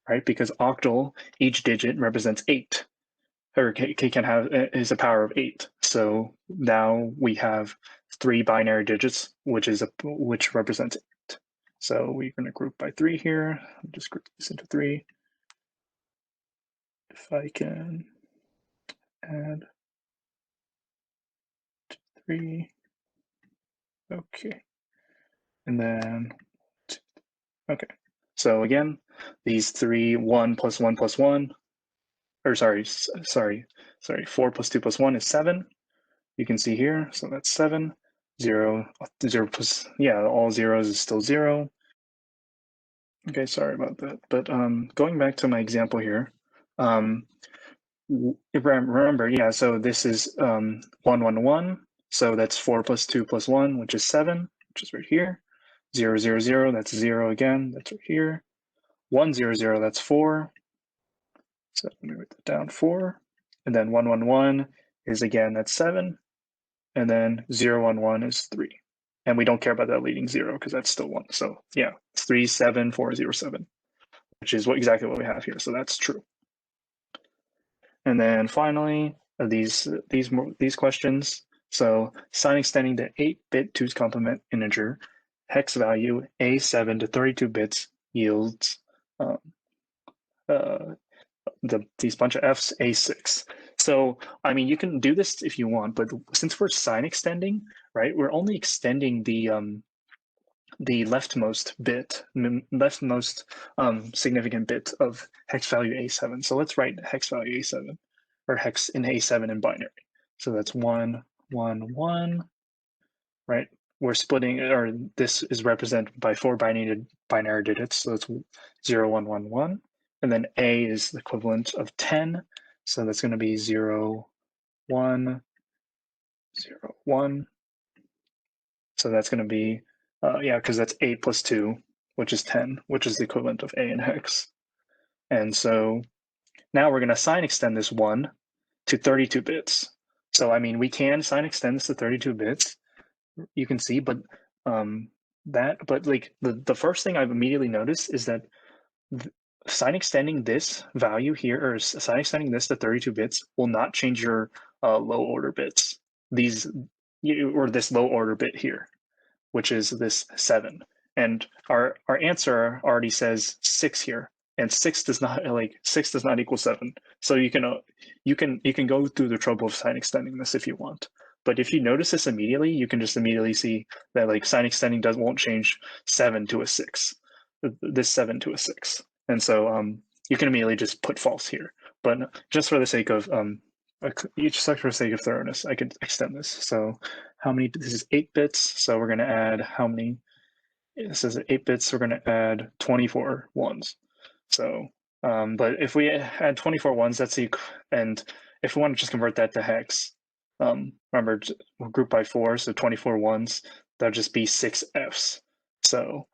right? Because octal, each digit represents 8, or is a power of 8. So now we have 3 binary digits, which represents 8. So we're going to group by 3 here. I'll just group this into 3. If I can add 3. Okay. And then, okay. So again, these 3, 1 plus 1 plus 1, or sorry, 4 plus 2 plus 1 is 7. You can see here, so that's 7. 0 plus, yeah, all zeros is still 0. Okay, sorry about that. But going back to my example here, remember, yeah, so this is 1, 1, 1. So that's 4 plus 2 plus 1, which is 7, which is right here. 0, 0, 0, that's 0 again, that's right here. 1, 0, 0, that's 4. So let me write that down, 4. And then 1, 1, 1 is, again, that's 7. And then 0, 1, 1 is 3. And we don't care about that leading 0 because that's still 1. So yeah, it's 3, 7, 4, 0, 7, which is exactly what we have here. So that's true. And then finally, these questions. So sign extending to 8-bit 2's complement integer, hex value A7 to 32 bits yields these bunch of Fs A6. So, I mean, you can do this if you want, but since we're sign extending, right, we're only extending the leftmost bit, leftmost significant bit of hex value A7. So let's write hex value A7, or hex in A7 in binary. So that's 1, 1, 1, right? We're splitting, or this is represented by 4 binary digits. So it's 0, 1, 1, 1. And then A is the equivalent of 10. So that's going to be 0, 1, 0, 1. So that's going to be, yeah, because that's 8 plus 2, which is 10, which is the equivalent of A in hex. And so now we're going to sign extend this 1 to 32 bits. So, I mean, we can sign extend this to 32 bits, you can see, but like the first thing I've immediately noticed is that sign extending this value here, or sign extending this to 32 bits will not change your low order bits, or this low order bit here, which is this 7. And our answer already says 6 here, and 6 does not equal 7. So you can go through the trouble of sign extending this if you want. But if you notice this immediately, you can just immediately see that like sign extending won't change 7 to a 6, this 7 to a 6. And so you can immediately just put false here. But just for the sake of thoroughness, I could extend this. So how many? This is 8 bits. So we're going to add how many? This is 8 bits. We're going to add 24 ones. So, but if we add 24 ones, that's and if we want to just convert that to hex, remember we're grouped by 4, so 24 ones. That'll just be 6 Fs. So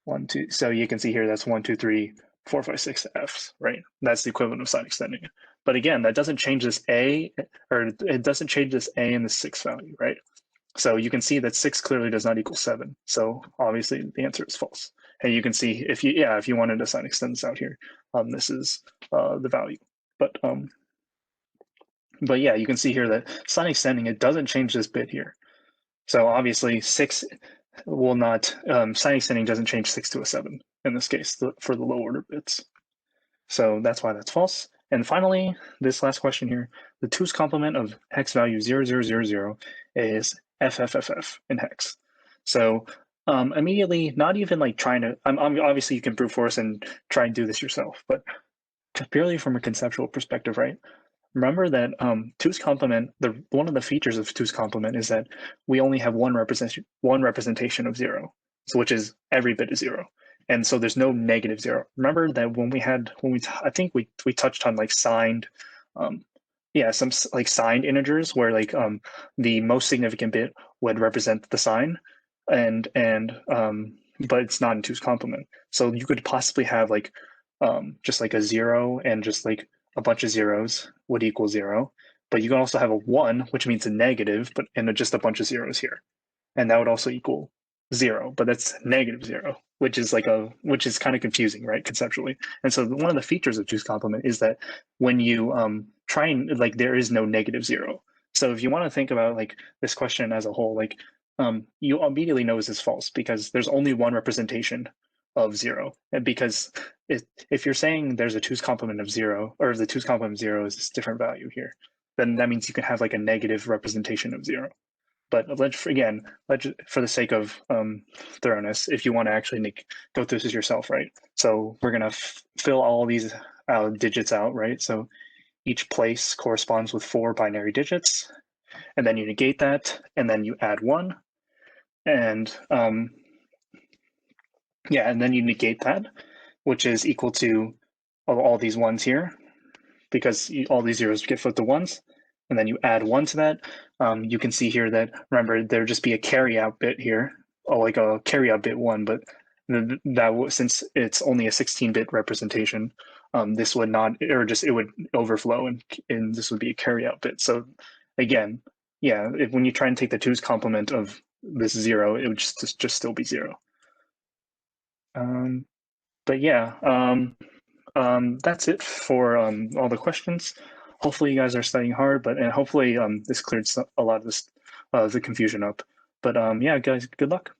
1, 2. So you can see here that's 1, 2, 3, 4, 5, 6 Fs, right? That's the equivalent of sign extending it. But again, that doesn't change this A, or it doesn't change this A in the 6 value, right? So you can see that 6 clearly does not equal 7. So obviously the answer is false. And you can see if you wanted to sign extend this out here, this is the value. But yeah, you can see here that sign extending, it doesn't change this bit here. So obviously 6 will not, sign extending doesn't change 6 to a 7 in this case for the low order bits. So that's why that's false. And finally, this last question here, the 2's complement of hex value 0000 is FFFF in hex. So immediately, not even like trying to, obviously you can brute force and try and do this yourself, but purely from a conceptual perspective, right? Remember that 2's complement, one of the features of 2's complement is that we only have one representation of 0, so which is every bit is 0. And so there's no negative 0. Remember that I think we touched on like signed, some like signed integers where like the most significant bit would represent the sign, and but it's not in 2's complement. So you could possibly have like just like a 0 and just like a bunch of zeros would equal 0, but you can also have a 1, which means a negative, and just a bunch of zeros here, and that would also equal 0, but that's negative 0, which is kind of confusing, right, conceptually. And so one of the features of 2's complement is that when you try and like there is no negative 0. So if you want to think about like this question as a whole, like you immediately know this is false because there's only one representation of 0, and because if you're saying there's a 2's complement of 0, or the 2's complement of 0 is this different value here, then that means you can have like a negative representation of 0. But for the sake of thoroughness, if you want to actually go through this yourself, right? So we're going to fill all these digits out, right? So each place corresponds with 4 binary digits, and then you negate that, and then you add 1, and and then you negate that, which is equal to all these ones here, because all these zeros get flipped to ones, and then you add 1 to that. You can see here that, remember, there'd just be a carry out bit here, like a carry out bit 1, but since it's only a 16-bit representation, this would not, or just it would overflow, and this would be a carry out bit. So again, yeah, when you try and take the 2's complement of this 0, it would just still be 0. But yeah, that's it for all the questions. Hopefully you guys are studying hard, and hopefully this cleared a lot of the confusion up. But yeah, guys, good luck.